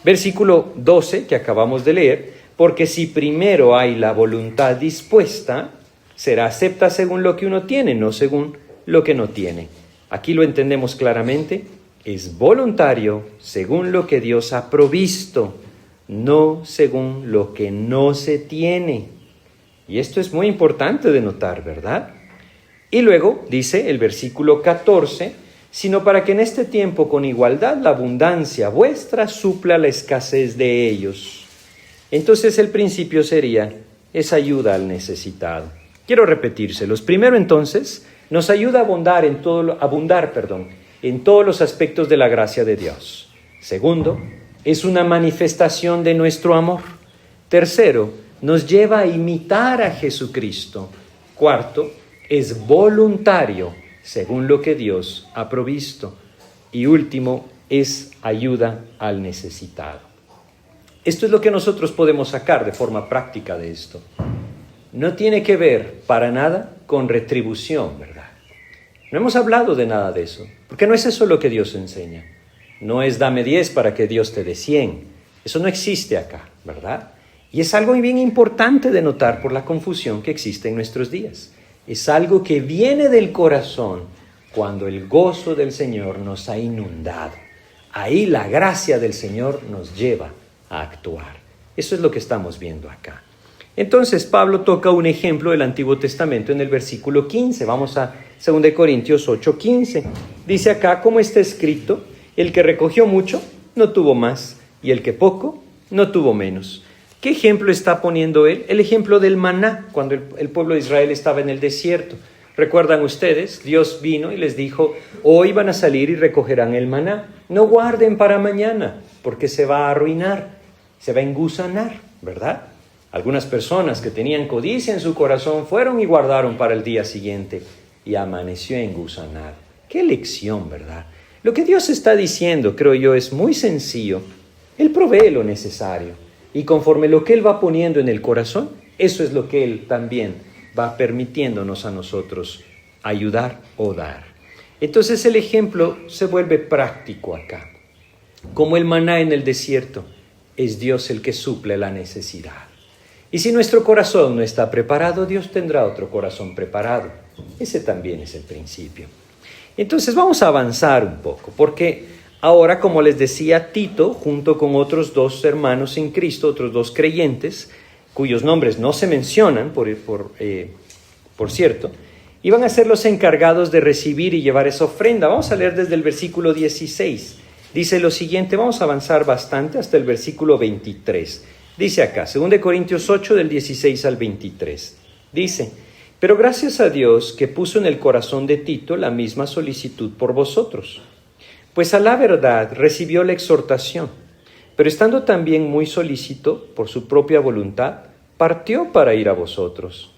Versículo 12 que acabamos de leer, porque si primero hay la voluntad dispuesta, será acepta según lo que uno tiene, no según lo que no tiene. Aquí lo entendemos claramente, es voluntario según lo que Dios ha provisto, no según lo que no se tiene. Y esto es muy importante de notar, ¿verdad? Y luego dice el versículo 14, sino para que en este tiempo con igualdad la abundancia vuestra supla la escasez de ellos. Entonces el principio sería, es ayuda al necesitado. Quiero repetírselos. Primero entonces, nos ayuda a abundar en todos los aspectos de la gracia de Dios. Segundo, es una manifestación de nuestro amor. Tercero, nos lleva a imitar a Jesucristo. Cuarto, es voluntario según lo que Dios ha provisto. Y último, es ayuda al necesitado. Esto es lo que nosotros podemos sacar de forma práctica de esto. No tiene que ver para nada con retribución, ¿verdad? No hemos hablado de nada de eso, porque no es eso lo que Dios enseña. No es dame 10 para que Dios te dé 100. Eso no existe acá, ¿verdad? Y es algo bien importante de notar por la confusión que existe en nuestros días. Es algo que viene del corazón cuando el gozo del Señor nos ha inundado. Ahí la gracia del Señor nos lleva a actuar. Eso es lo que estamos viendo acá. Entonces Pablo toca un ejemplo del Antiguo Testamento en el versículo 15. Vamos a 2 Corintios 8:15. Dice acá, como está escrito, el que recogió mucho no tuvo más, y el que poco no tuvo menos. ¿Qué ejemplo está poniendo él? El ejemplo del maná, cuando el pueblo de Israel estaba en el desierto. ¿Recuerdan ustedes? Dios vino y les dijo, hoy van a salir y recogerán el maná. No guarden para mañana, porque se va a arruinar, se va a engusanar, ¿verdad? Algunas personas que tenían codicia en su corazón fueron y guardaron para el día siguiente y amaneció engusanado. ¡Qué lección!, ¿verdad? Lo que Dios está diciendo, creo yo, es muy sencillo. Él provee lo necesario y conforme lo que Él va poniendo en el corazón, eso es lo que Él también va permitiéndonos a nosotros ayudar o dar. Entonces el ejemplo se vuelve práctico acá. Como el maná en el desierto, es Dios el que suple la necesidad. Y si nuestro corazón no está preparado, Dios tendrá otro corazón preparado. Ese también es el principio. Entonces vamos a avanzar un poco, porque ahora, como les decía, Tito, junto con otros 2 hermanos en Cristo, otros 2 creyentes, cuyos nombres no se mencionan, por cierto, iban a ser los encargados de recibir y llevar esa ofrenda. Vamos a leer desde el versículo 16. Dice lo siguiente, vamos a avanzar bastante hasta el versículo 23. Dice acá, 2 Corintios 8, del 16 al 23. Dice, pero gracias a Dios que puso en el corazón de Tito la misma solicitud por vosotros. Pues a la verdad recibió la exhortación, pero estando también muy solícito por su propia voluntad, partió para ir a vosotros.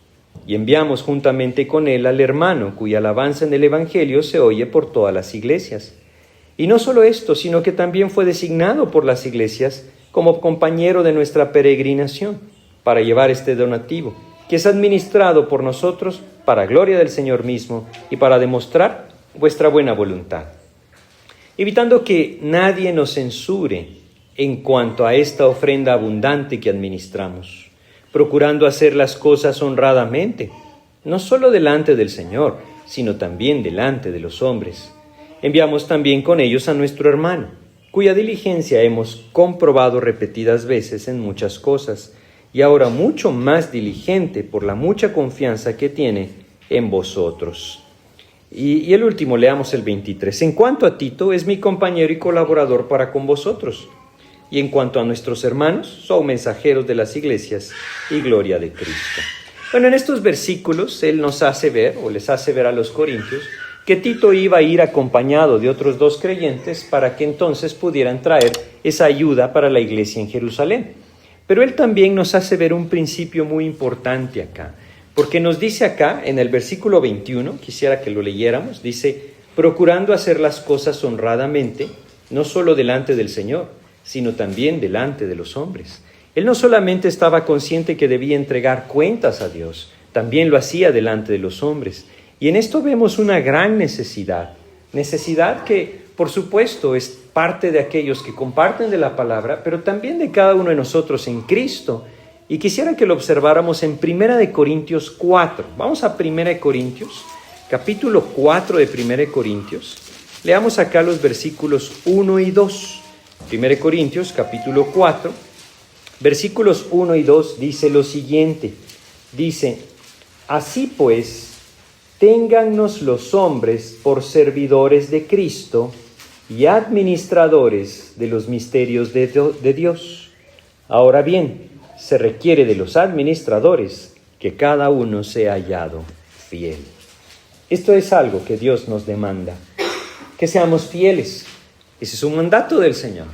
Y enviamos juntamente con él al hermano, cuya alabanza en el Evangelio se oye por todas las iglesias. Y no solo esto, sino que también fue designado por las iglesias como compañero de nuestra peregrinación, para llevar este donativo, que es administrado por nosotros para gloria del Señor mismo y para demostrar vuestra buena voluntad. Evitando que nadie nos censure en cuanto a esta ofrenda abundante que administramos, procurando hacer las cosas honradamente, no solo delante del Señor, sino también delante de los hombres. Enviamos también con ellos a nuestro hermano, cuya diligencia hemos comprobado repetidas veces en muchas cosas, y ahora mucho más diligente por la mucha confianza que tiene en vosotros. Y el último, leamos el 23. En cuanto a Tito, es mi compañero y colaborador para con vosotros. Y en cuanto a nuestros hermanos, son mensajeros de las iglesias y gloria de Cristo. Bueno, en estos versículos él nos hace ver, o les hace ver a los corintios, que Tito iba a ir acompañado de otros 2 creyentes para que entonces pudieran traer esa ayuda para la iglesia en Jerusalén. Pero él también nos hace ver un principio muy importante acá, porque nos dice acá en el versículo 21, quisiera que lo leyéramos, dice, procurando hacer las cosas honradamente, no solo delante del Señor, sino también delante de los hombres. Él no solamente estaba consciente que debía entregar cuentas a Dios, también lo hacía delante de los hombres. Y en esto vemos una gran necesidad que, por supuesto, es parte de aquellos que comparten de la palabra, pero también de cada uno de nosotros en Cristo. Y quisiera que lo observáramos en 1 Corintios 4. Vamos a 1 Corintios, capítulo 4 de 1 Corintios. Leamos acá los versículos 1 y 2. 1 Corintios, capítulo 4, versículos 1 y 2 dice lo siguiente. Dice, así pues, téngannos los hombres por servidores de Cristo y administradores de los misterios de Dios. Ahora bien, se requiere de los administradores que cada uno sea hallado fiel. Esto es algo que Dios nos demanda, que seamos fieles. Ese es un mandato del Señor.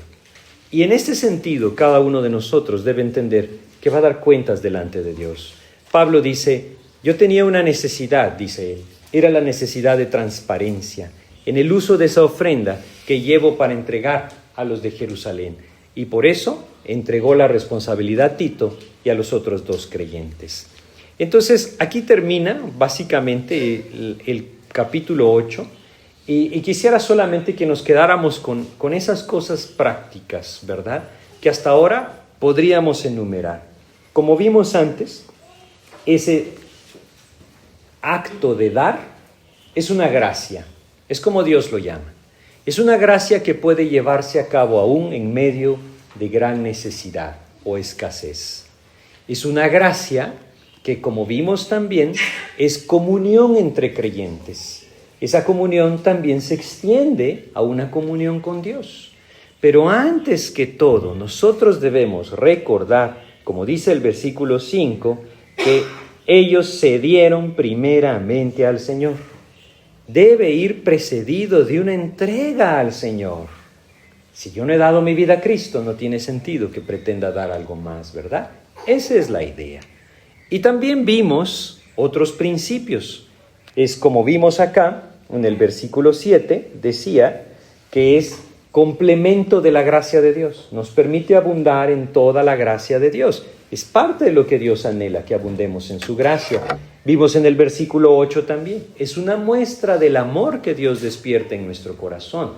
Y en este sentido, cada uno de nosotros debe entender que va a dar cuentas delante de Dios. Pablo dice, yo tenía una necesidad, dice él, era la necesidad de transparencia en el uso de esa ofrenda que llevo para entregar a los de Jerusalén. Y por eso entregó la responsabilidad a Tito y a los otros 2 creyentes. Entonces, aquí termina básicamente el capítulo 8. Y quisiera solamente que nos quedáramos con esas cosas prácticas, ¿verdad? Que hasta ahora podríamos enumerar. Como vimos antes, ese acto de dar es una gracia, es como Dios lo llama. Es una gracia que puede llevarse a cabo aún en medio de gran necesidad o escasez. Es una gracia que, como vimos también, es comunión entre creyentes. Esa comunión también se extiende a una comunión con Dios. Pero antes que todo, nosotros debemos recordar, como dice el versículo 5, que ellos se dieron primeramente al Señor. Debe ir precedido de una entrega al Señor. Si yo no he dado mi vida a Cristo, no tiene sentido que pretenda dar algo más, ¿verdad? Esa es la idea. Y también vimos otros principios. Es como vimos acá, en el versículo 7, decía que es complemento de la gracia de Dios. Nos permite abundar en toda la gracia de Dios. Es parte de lo que Dios anhela, que abundemos en su gracia. Vimos en el versículo 8 también. Es una muestra del amor que Dios despierta en nuestro corazón.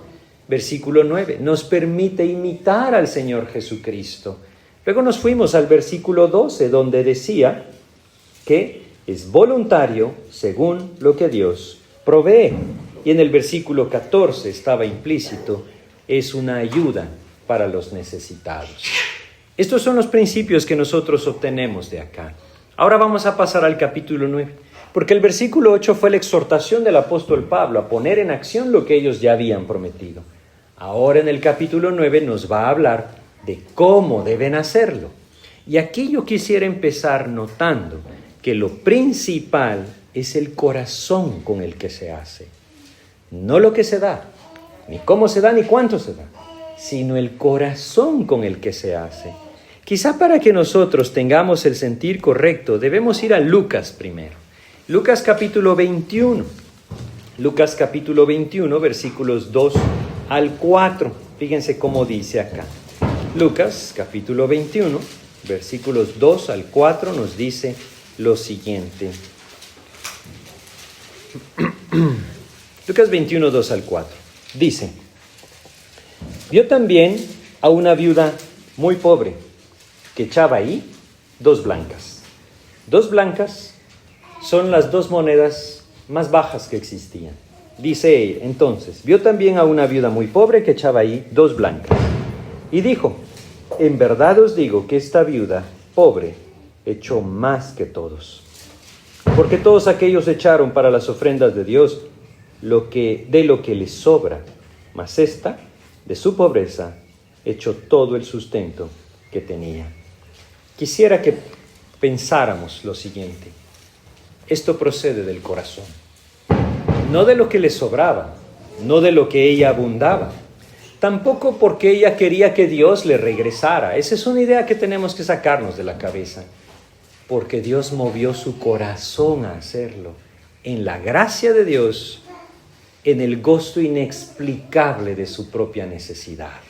Versículo 9. Nos permite imitar al Señor Jesucristo. Luego nos fuimos al versículo 12, donde decía que es voluntario según lo que Dios provee. Y en el versículo 14 estaba implícito, es una ayuda para los necesitados. Estos son los principios que nosotros obtenemos de acá. Ahora vamos a pasar al capítulo 9, porque el versículo 8 fue la exhortación del apóstol Pablo a poner en acción lo que ellos ya habían prometido. Ahora en el capítulo 9 nos va a hablar de cómo deben hacerlo. Y aquí yo quisiera empezar notando que lo principal es el corazón con el que se hace, no lo que se da. ni cómo se da, ni cuánto se da, sino el corazón con el que se hace. Quizá para que nosotros tengamos el sentir correcto, debemos ir a Lucas primero. Lucas capítulo 21. Lucas capítulo 21, versículos 2 al 4. Fíjense cómo dice acá. Lucas capítulo 21, versículos 2 al 4 nos dice lo siguiente. Lucas 21, 2 al 4. Dice: vio también a una viuda muy pobre que echaba ahí 2 blancas. 2 blancas son las 2 monedas más bajas que existían. Dice entonces: vio también a una viuda muy pobre que echaba ahí 2 blancas. Y dijo: en verdad os digo que esta viuda pobre echó más que todos. Porque todos aquellos echaron para las ofrendas de Dios de lo que les sobra, mas esta, de su pobreza, echó todo el sustento que tenía. Quisiera que pensáramos lo siguiente: esto procede del corazón, no de lo que le sobraba, no de lo que ella abundaba, tampoco porque ella quería que Dios le regresara. Esa es una idea que tenemos que sacarnos de la cabeza, porque Dios movió su corazón a hacerlo, en la gracia de Dios, en el gozo inexplicable de su propia necesidad.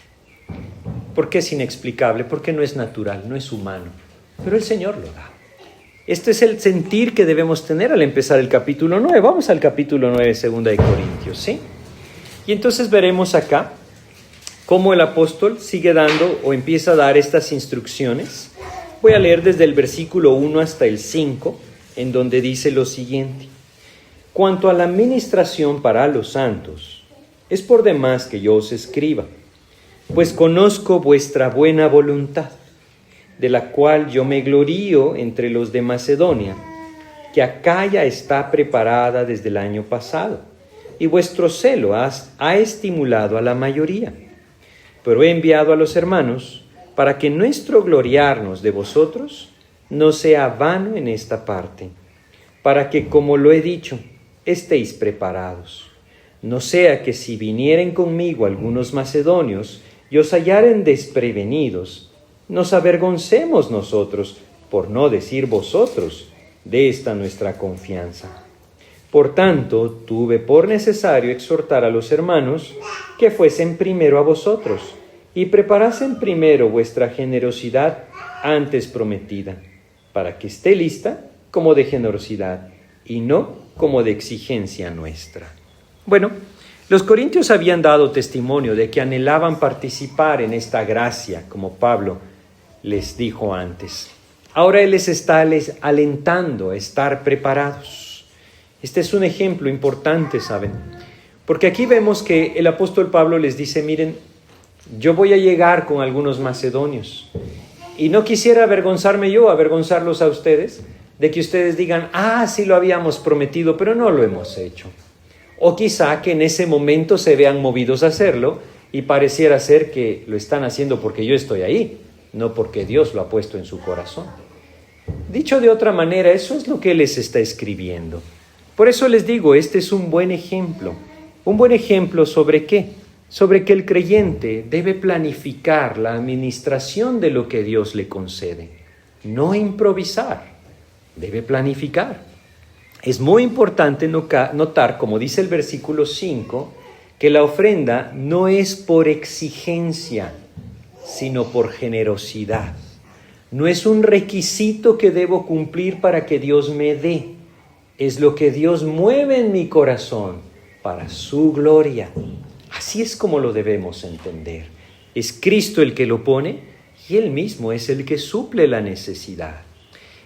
¿Por qué es inexplicable? Porque no es natural, no es humano, pero el Señor lo da. Este es el sentir que debemos tener al empezar el capítulo 9. Vamos al capítulo 9, 2 de Corintios, ¿sí? Y entonces veremos acá cómo el apóstol sigue dando o empieza a dar estas instrucciones. Voy a leer desde el versículo 1 hasta el 5, en donde dice lo siguiente: cuanto a la ministración para los santos, es por demás que yo os escriba, pues conozco vuestra buena voluntad, de la cual yo me glorío entre los de Macedonia, que Acaya está preparada desde el año pasado, y vuestro celo ha estimulado a la mayoría. Pero he enviado a los hermanos para que nuestro gloriarnos de vosotros no sea vano en esta parte, para que, como lo he dicho, estéis preparados. No sea que si vinieren conmigo algunos macedonios y os hallaren desprevenidos, nos avergoncemos nosotros, por no decir vosotros, de esta nuestra confianza. Por tanto, tuve por necesario exhortar a los hermanos que fuesen primero a vosotros y preparasen primero vuestra generosidad antes prometida, para que esté lista como de generosidad y no como de exigencia nuestra. Bueno, los corintios habían dado testimonio de que anhelaban participar en esta gracia, como Pablo les dijo antes. Ahora él les está alentando a estar preparados. Este es un ejemplo importante, ¿saben? Porque aquí vemos que el apóstol Pablo les dice: miren, yo voy a llegar con algunos macedonios y no quisiera avergonzarlos a ustedes, de que ustedes digan: sí lo habíamos prometido, pero no lo hemos hecho. O quizá que en ese momento se vean movidos a hacerlo y pareciera ser que lo están haciendo porque yo estoy ahí, no porque Dios lo ha puesto en su corazón. Dicho de otra manera, eso es lo que les está escribiendo. Por eso les digo, este es un buen ejemplo. ¿Un buen ejemplo sobre qué? Sobre que el creyente debe planificar la administración de lo que Dios le concede, no improvisar, debe planificar. Es muy importante notar, como dice el versículo 5, que la ofrenda no es por exigencia, sino por generosidad. No es un requisito que debo cumplir para que Dios me dé. Es lo que Dios mueve en mi corazón para su gloria. Así es como lo debemos entender. Es Cristo el que lo pone y Él mismo es el que suple la necesidad.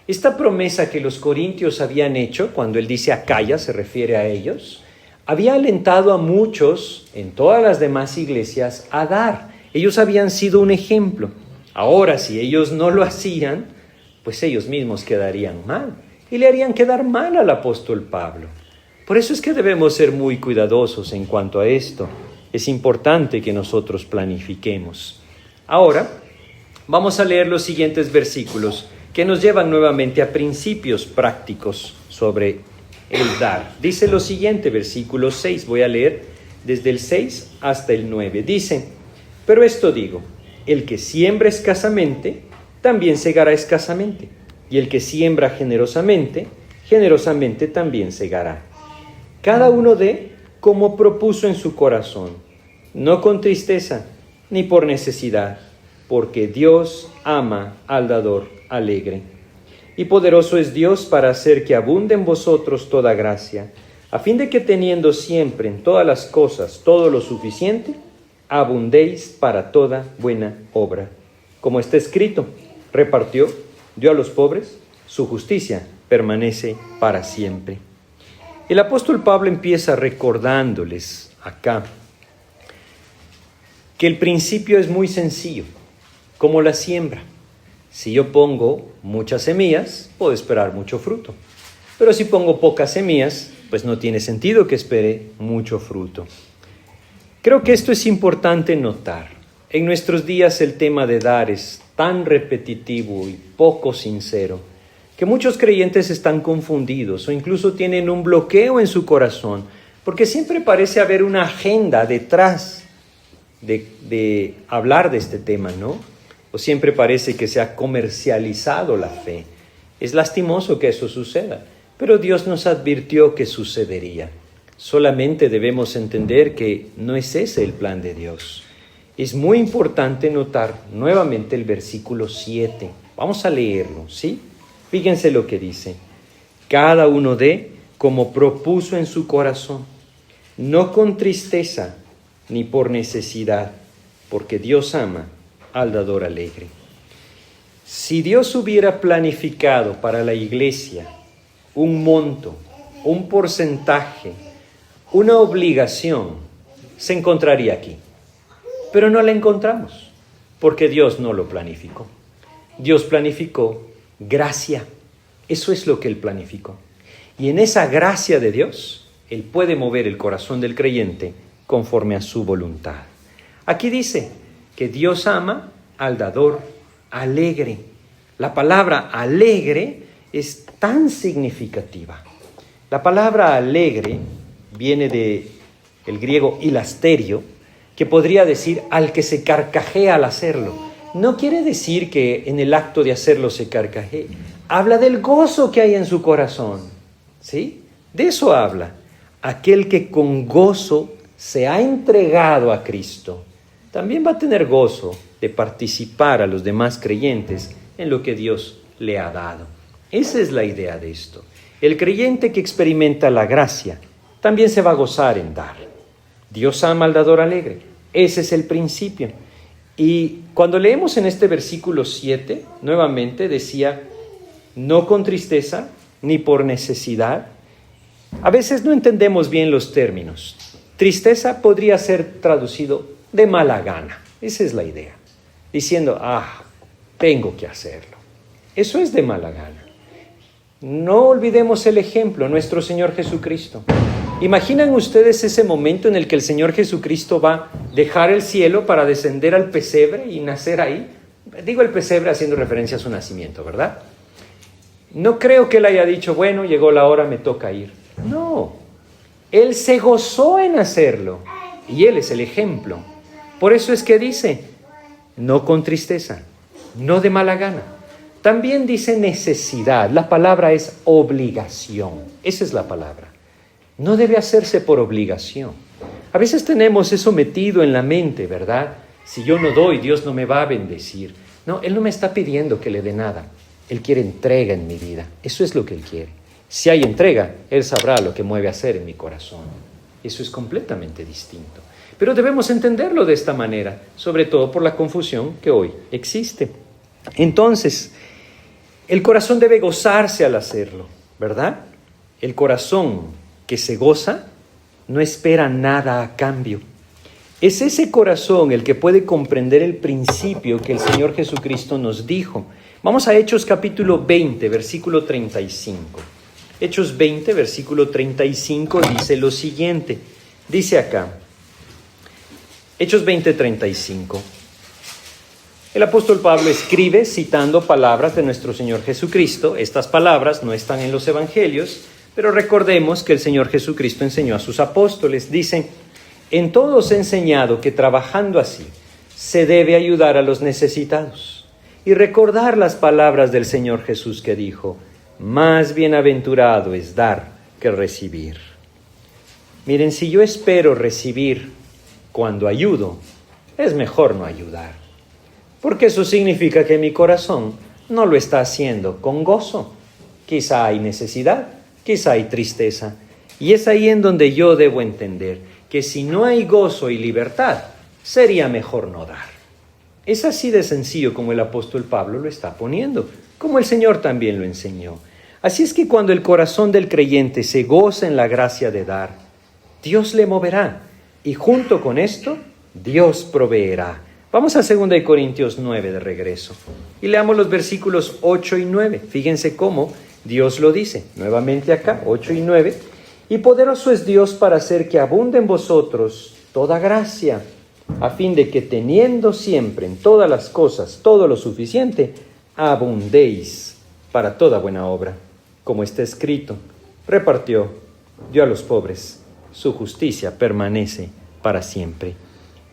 Esta promesa que los corintios habían hecho, cuando él dice Acaya, se refiere a ellos, había alentado a muchos en todas las demás iglesias a dar. Ellos habían sido un ejemplo. Ahora, si ellos no lo hacían, pues ellos mismos quedarían mal y le harían quedar mal al apóstol Pablo. Por eso es que debemos ser muy cuidadosos en cuanto a esto. Es importante que nosotros planifiquemos. Ahora, vamos a leer los siguientes versículos que nos llevan nuevamente a principios prácticos sobre el dar. Dice lo siguiente, versículo 6, voy a leer desde el 6 hasta el 9. Dice: pero esto digo, el que siembra escasamente, también segará escasamente. Y el que siembra generosamente, generosamente también segará. Cada uno dé como propuso en su corazón, no con tristeza ni por necesidad, porque Dios ama al dador alegre. Y poderoso es Dios para hacer que abunde en vosotros toda gracia, a fin de que teniendo siempre en todas las cosas todo lo suficiente, abundéis para toda buena obra. Como está escrito, repartió, dio a los pobres, su justicia permanece para siempre. El apóstol Pablo empieza recordándoles acá que el principio es muy sencillo, como la siembra. Si yo pongo muchas semillas, puedo esperar mucho fruto. Pero si pongo pocas semillas, pues no tiene sentido que espere mucho fruto. Creo que esto es importante notar. En nuestros días el tema de dar es tan repetitivo y poco sincero que muchos creyentes están confundidos o incluso tienen un bloqueo en su corazón, porque siempre parece haber una agenda detrás de hablar de este tema, ¿no? O siempre parece que se ha comercializado la fe. Es lastimoso que eso suceda, pero Dios nos advirtió que sucedería. Solamente debemos entender que no es ese el plan de Dios. Es muy importante notar nuevamente el versículo 7. Vamos a leerlo, ¿sí? Fíjense lo que dice. Cada uno dé como propuso en su corazón, no con tristeza ni por necesidad, porque Dios ama al dador alegre. Si Dios hubiera planificado para la iglesia un monto, un porcentaje, una obligación, se encontraría aquí. Pero no la encontramos, porque Dios no lo planificó. Dios planificó gracia. Eso es lo que Él planificó. Y en esa gracia de Dios, Él puede mover el corazón del creyente conforme a su voluntad. Aquí dice que Dios ama al dador alegre. La palabra alegre es tan significativa. La palabra alegre viene del griego hilasterio, que podría decir al que se carcajea al hacerlo. No quiere decir que en el acto de hacerlo se carcajee. Habla del gozo que hay en su corazón, ¿sí? De eso habla. Aquel que con gozo se ha entregado a Cristo, también va a tener gozo de participar a los demás creyentes en lo que Dios le ha dado. Esa es la idea de esto. El creyente que experimenta la gracia también se va a gozar en dar. Dios ama al dador alegre. Ese es el principio. Y cuando leemos en este versículo 7, nuevamente decía, no con tristeza ni por necesidad. A veces no entendemos bien los términos. Tristeza podría ser traducido de mala gana. Esa es la idea. Diciendo, tengo que hacerlo. Eso es de mala gana. No olvidemos el ejemplo, nuestro Señor Jesucristo. ¿Imaginan ustedes ese momento en el que el Señor Jesucristo va a dejar el cielo para descender al pesebre y nacer ahí? Digo el pesebre haciendo referencia a su nacimiento, ¿verdad? No creo que Él haya dicho, bueno, llegó la hora, me toca ir. No, Él se gozó en hacerlo y Él es el ejemplo. Por eso es que dice, no con tristeza, no de mala gana. También dice necesidad, la palabra es obligación, esa es la palabra. No debe hacerse por obligación. A veces tenemos eso metido en la mente, ¿verdad? Si yo no doy, Dios no me va a bendecir. No, Él no me está pidiendo que le dé nada. Él quiere entrega en mi vida. Eso es lo que Él quiere. Si hay entrega, Él sabrá lo que mueve a hacer en mi corazón. Eso es completamente distinto. Pero debemos entenderlo de esta manera, sobre todo por la confusión que hoy existe. Entonces, el corazón debe gozarse al hacerlo, ¿verdad? El corazón que se goza no espera nada a cambio. Es ese corazón el que puede comprender el principio que el Señor Jesucristo nos dijo. Vamos a Hechos capítulo 20, versículo 35. Hechos 20, versículo 35 dice lo siguiente. Dice acá, Hechos 20, 35. El apóstol Pablo escribe citando palabras de nuestro Señor Jesucristo. Estas palabras no están en los evangelios, pero recordemos que el Señor Jesucristo enseñó a sus apóstoles. Dice, En todo os he enseñado que trabajando así se debe ayudar a los necesitados y recordar las palabras del Señor Jesús que dijo: más bienaventurado es dar que recibir. Miren, si yo espero recibir cuando ayudo, es mejor no ayudar, porque eso significa que mi corazón no lo está haciendo con gozo. Quizá hay necesidad, quizá hay tristeza, y es ahí en donde yo debo entender que si no hay gozo y libertad, sería mejor no dar. Es así de sencillo como el apóstol Pablo lo está poniendo, como el Señor también lo enseñó. Así es que cuando el corazón del creyente se goza en la gracia de dar, Dios le moverá, y junto con esto, Dios proveerá. Vamos a 2 Corintios 9 de regreso, y leamos los versículos 8 y 9. Fíjense cómo Dios lo dice, nuevamente acá, 8 y 9. Y poderoso es Dios para hacer que abunde en vosotros toda gracia, a fin de que teniendo siempre en todas las cosas todo lo suficiente, abundéis para toda buena obra. Como está escrito, repartió, dio a los pobres, su justicia permanece para siempre.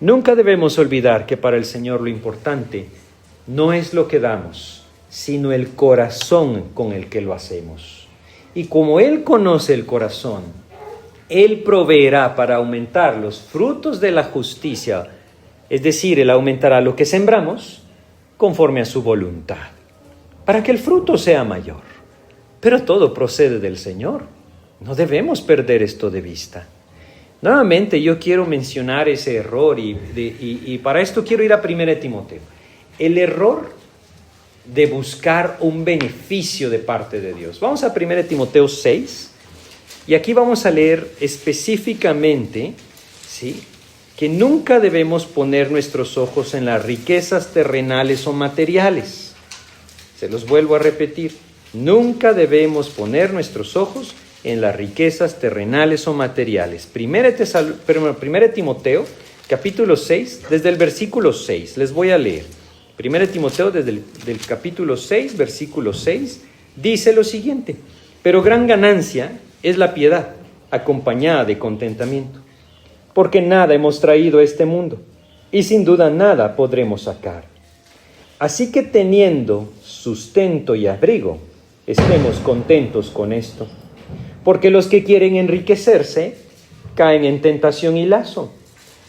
Nunca debemos olvidar que para el Señor lo importante no es lo que damos, sino el corazón con el que lo hacemos. Y como Él conoce el corazón, Él proveerá para aumentar los frutos de la justicia, es decir, Él aumentará lo que sembramos conforme a su voluntad, para que el fruto sea mayor. Pero todo procede del Señor. No debemos perder esto de vista. Nuevamente yo quiero mencionar ese error y para esto quiero ir a 1 Timoteo. El error de buscar un beneficio de parte de Dios. Vamos a 1 Timoteo 6 y aquí vamos a leer específicamente, ¿sí?, que nunca debemos poner nuestros ojos en las riquezas terrenales o materiales. Se los vuelvo a repetir. Nunca debemos poner nuestros ojos en las riquezas terrenales o materiales. 1 Timoteo, capítulo 6, desde el versículo 6. Les voy a leer. 1 Timoteo, desde el capítulo 6, versículo 6, dice lo siguiente: pero gran ganancia es la piedad, acompañada de contentamiento, porque nada hemos traído a este mundo, y sin duda nada podremos sacar. Así que teniendo sustento y abrigo, estemos contentos con esto, porque los que quieren enriquecerse caen en tentación y lazo,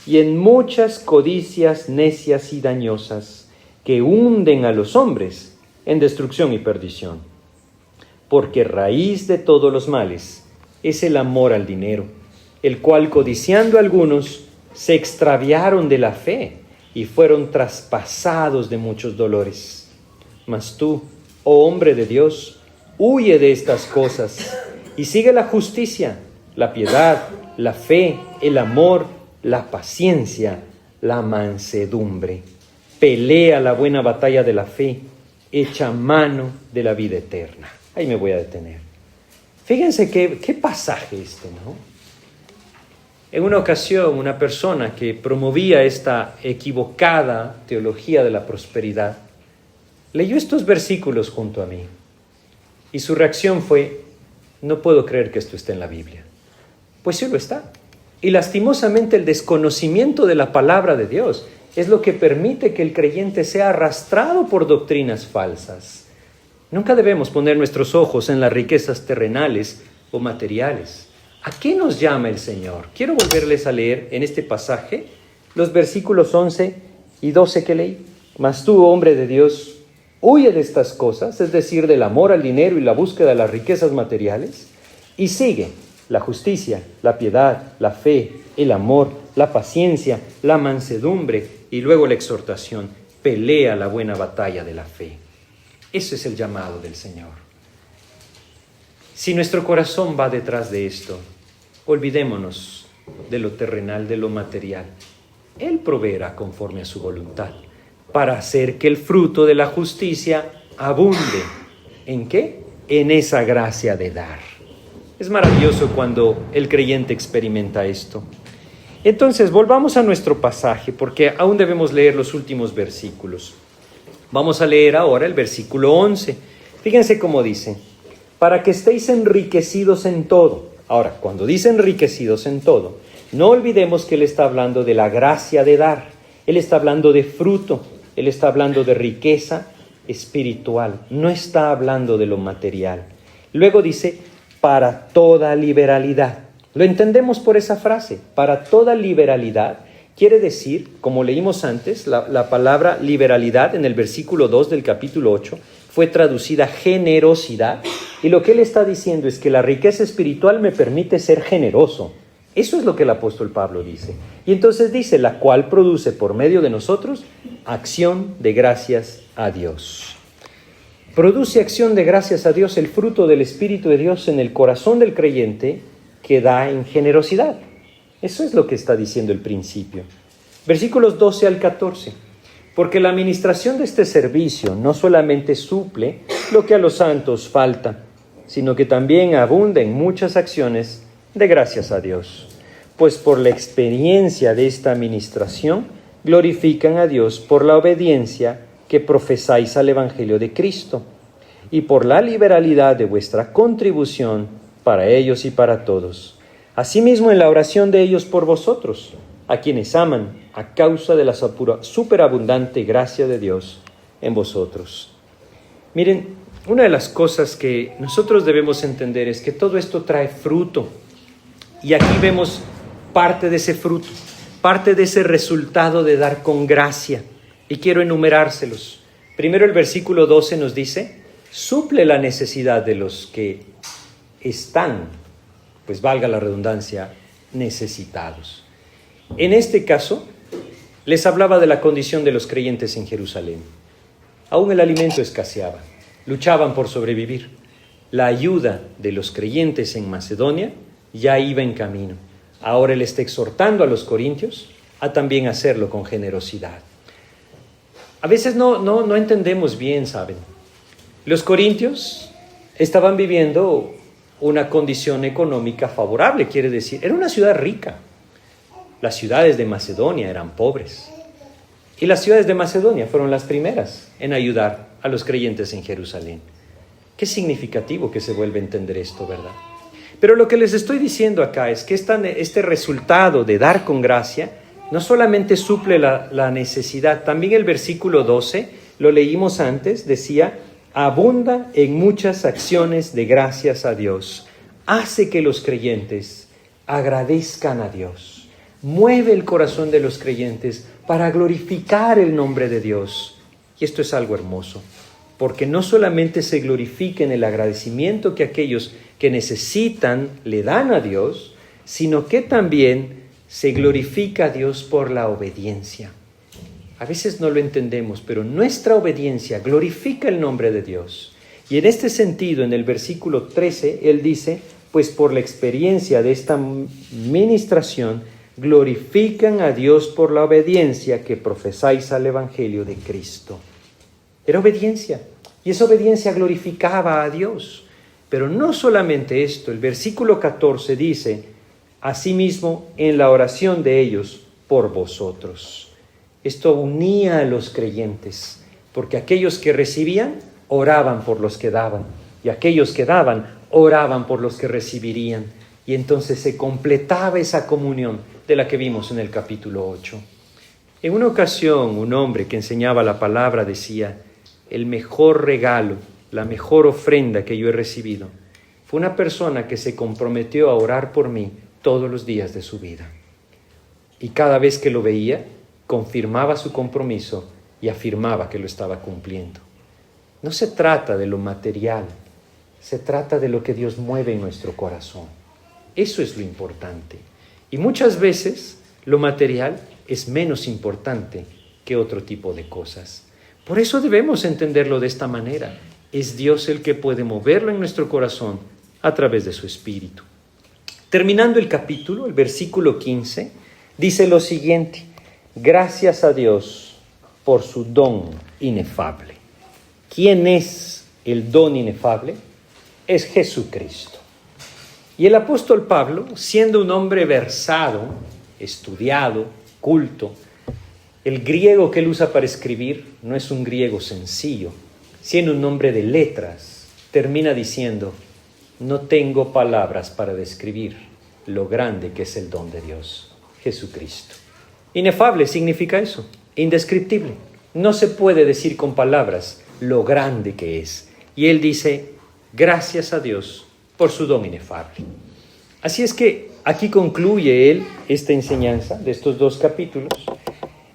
y en muchas codicias necias y dañosas, que hunden a los hombres en destrucción y perdición. Porque raíz de todos los males es el amor al dinero, el cual codiciando algunos se extraviaron de la fe y fueron traspasados de muchos dolores. Mas tú, oh hombre de Dios, huye de estas cosas y sigue la justicia, la piedad, la fe, el amor, la paciencia, la mansedumbre. Pelea la buena batalla de la fe, echa mano de la vida eterna. Ahí me voy a detener. Fíjense qué pasaje ¿no? En una ocasión, una persona que promovía esta equivocada teología de la prosperidad, leyó estos versículos junto a mí. Y su reacción fue: no puedo creer que esto esté en la Biblia. Pues sí lo está. Y lastimosamente el desconocimiento de la palabra de Dios es lo que permite que el creyente sea arrastrado por doctrinas falsas. Nunca debemos poner nuestros ojos en las riquezas terrenales o materiales. ¿A qué nos llama el Señor? Quiero volverles a leer en este pasaje los versículos 11 y 12 que leí. Mas tú, hombre de Dios, huye de estas cosas, es decir, del amor al dinero y la búsqueda de las riquezas materiales, y sigue la justicia, la piedad, la fe, el amor, la paciencia, la mansedumbre y luego la exhortación. Pelea la buena batalla de la fe. Ese es el llamado del Señor. Si nuestro corazón va detrás de esto, olvidémonos de lo terrenal, de lo material. Él proveerá conforme a su voluntad para hacer que el fruto de la justicia abunde. ¿En qué? En esa gracia de dar. Es maravilloso cuando el creyente experimenta esto. Entonces, volvamos a nuestro pasaje, porque aún debemos leer los últimos versículos. Vamos a leer ahora el versículo 11. Fíjense cómo dice: para que estéis enriquecidos en todo. Ahora, cuando dice enriquecidos en todo, No olvidemos que Él está hablando de la gracia de dar. Él está hablando de fruto. Él está hablando de riqueza espiritual. No está hablando de lo material. Luego dice, para toda liberalidad. Lo entendemos por esa frase. Para toda liberalidad quiere decir, como leímos antes, la palabra liberalidad en el versículo 2 del capítulo 8 fue traducida generosidad. Y lo que Él está diciendo es que la riqueza espiritual me permite ser generoso. Eso es lo que el apóstol Pablo dice. Y entonces dice, la cual produce por medio de nosotros acción de gracias a Dios. Produce acción de gracias a Dios el fruto del Espíritu de Dios en el corazón del creyente que da en generosidad. Eso es lo que está diciendo el principio. Versículos 12 al 14. Porque la administración de este servicio no solamente suple lo que a los santos falta, sino que también abunda en muchas acciones de gracias a Dios. Pues por la experiencia de esta administración glorifican a Dios por la obediencia que profesáis al Evangelio de Cristo y por la liberalidad de vuestra contribución para ellos y para todos. Asimismo en la oración de ellos por vosotros, a quienes aman a causa de la superabundante gracia de Dios en vosotros. Miren, una de las cosas que nosotros debemos entender es que todo esto trae fruto. Y aquí vemos parte de ese fruto, parte de ese resultado de dar con gracia. Y quiero enumerárselos. Primero el versículo 12 nos dice, suple la necesidad de los que están, pues valga la redundancia, necesitados. En este caso, les hablaba de la condición de los creyentes en Jerusalén. Aún el alimento escaseaba, luchaban por sobrevivir. La ayuda de los creyentes en Macedonia ya iba en camino. Ahora Él está exhortando a los corintios a también hacerlo con generosidad. A veces no entendemos bien, ¿saben? Los corintios estaban viviendo una condición económica favorable, quiere decir, era una ciudad rica. Las ciudades de Macedonia eran pobres. Y las ciudades de Macedonia fueron las primeras en ayudar a los creyentes en Jerusalén. Qué significativo que se vuelve a entender esto, ¿verdad? Pero lo que les estoy diciendo acá es que este resultado de dar con gracia no solamente suple la necesidad, también el versículo 12, lo leímos antes, decía, abunda en muchas acciones de gracias a Dios. Hace que los creyentes agradezcan a Dios. Mueve el corazón de los creyentes para glorificar el nombre de Dios. Y esto es algo hermoso, porque no solamente se glorifica en el agradecimiento que aquellos que necesitan le dan a Dios, sino que también se glorifica a Dios por la obediencia. A veces no lo entendemos, pero nuestra obediencia glorifica el nombre de Dios. Y en este sentido, en el versículo 13, Él dice, pues por la experiencia de esta ministración, glorifican a Dios por la obediencia que profesáis al Evangelio de Cristo. Era obediencia, y esa obediencia glorificaba a Dios. Pero no solamente esto, el versículo 14 dice, asimismo en la oración de ellos por vosotros. Esto unía a los creyentes, porque aquellos que recibían, oraban por los que daban, y aquellos que daban, oraban por los que recibirían. Y entonces se completaba esa comunión de la que vimos en el capítulo 8. En una ocasión, un hombre que enseñaba la palabra decía, el mejor regalo, la mejor ofrenda que yo he recibido fue una persona que se comprometió a orar por mí todos los días de su vida. Y cada vez que lo veía, confirmaba su compromiso y afirmaba que lo estaba cumpliendo. No se trata de lo material, se trata de lo que Dios mueve en nuestro corazón. Eso es lo importante. Y muchas veces lo material es menos importante que otro tipo de cosas. Por eso debemos entenderlo de esta manera. Es Dios el que puede moverlo en nuestro corazón a través de su Espíritu. Terminando el capítulo, el versículo 15, dice lo siguiente: gracias a Dios por su don inefable. ¿Quién es el don inefable? Es Jesucristo. Y el apóstol Pablo, siendo un hombre versado, estudiado, culto, el griego que él usa para escribir no es un griego sencillo. Siendo un hombre de letras, termina diciendo, no tengo palabras para describir lo grande que es el don de Dios, Jesucristo. Inefable significa eso, indescriptible. No se puede decir con palabras lo grande que es. Y él dice, gracias a Dios por su don inefable. Así es que aquí concluye él esta enseñanza de estos 2 capítulos.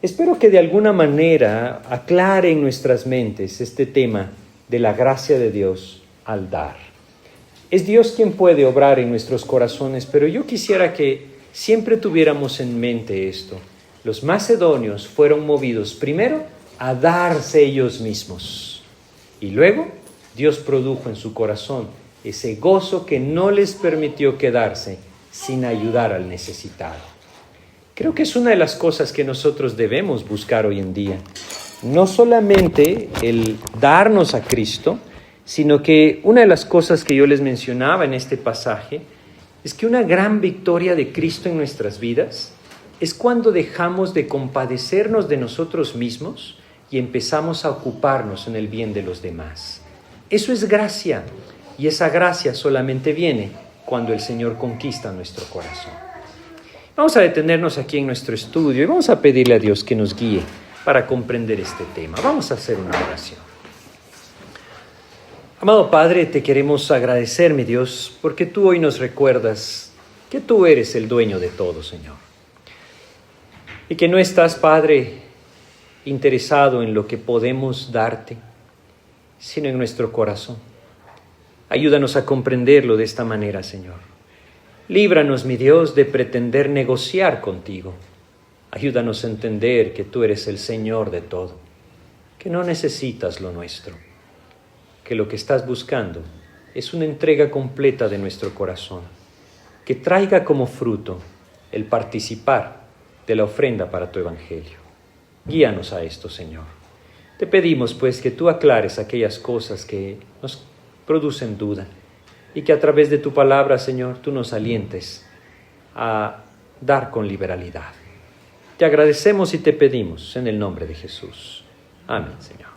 Espero que de alguna manera aclare en nuestras mentes este tema de la gracia de Dios al dar. Es Dios quien puede obrar en nuestros corazones, pero yo quisiera que siempre tuviéramos en mente esto. Los macedonios fueron movidos primero a darse ellos mismos y luego Dios produjo en su corazón ese gozo que no les permitió quedarse sin ayudar al necesitado. Creo que es una de las cosas que nosotros debemos buscar hoy en día. No solamente el darnos a Cristo, sino que una de las cosas que yo les mencionaba en este pasaje es que una gran victoria de Cristo en nuestras vidas es cuando dejamos de compadecernos de nosotros mismos y empezamos a ocuparnos en el bien de los demás. Eso es gracia, y esa gracia solamente viene cuando el Señor conquista nuestro corazón. Vamos a detenernos aquí en nuestro estudio y vamos a pedirle a Dios que nos guíe para comprender este tema. Vamos a hacer una oración. Amado Padre, te queremos agradecer, mi Dios, porque tú hoy nos recuerdas que tú eres el dueño de todo, Señor. Y que no estás, Padre, interesado en lo que podemos darte, sino en nuestro corazón. Ayúdanos a comprenderlo de esta manera, Señor. Líbranos, mi Dios, de pretender negociar contigo. Ayúdanos a entender que tú eres el Señor de todo, que no necesitas lo nuestro, que lo que estás buscando es una entrega completa de nuestro corazón, que traiga como fruto el participar de la ofrenda para tu Evangelio. Guíanos a esto, Señor. Te pedimos, pues, que tú aclares aquellas cosas que nos producen duda y que a través de tu palabra, Señor, tú nos alientes a dar con liberalidad. Te agradecemos y te pedimos en el nombre de Jesús. Amén, Señor.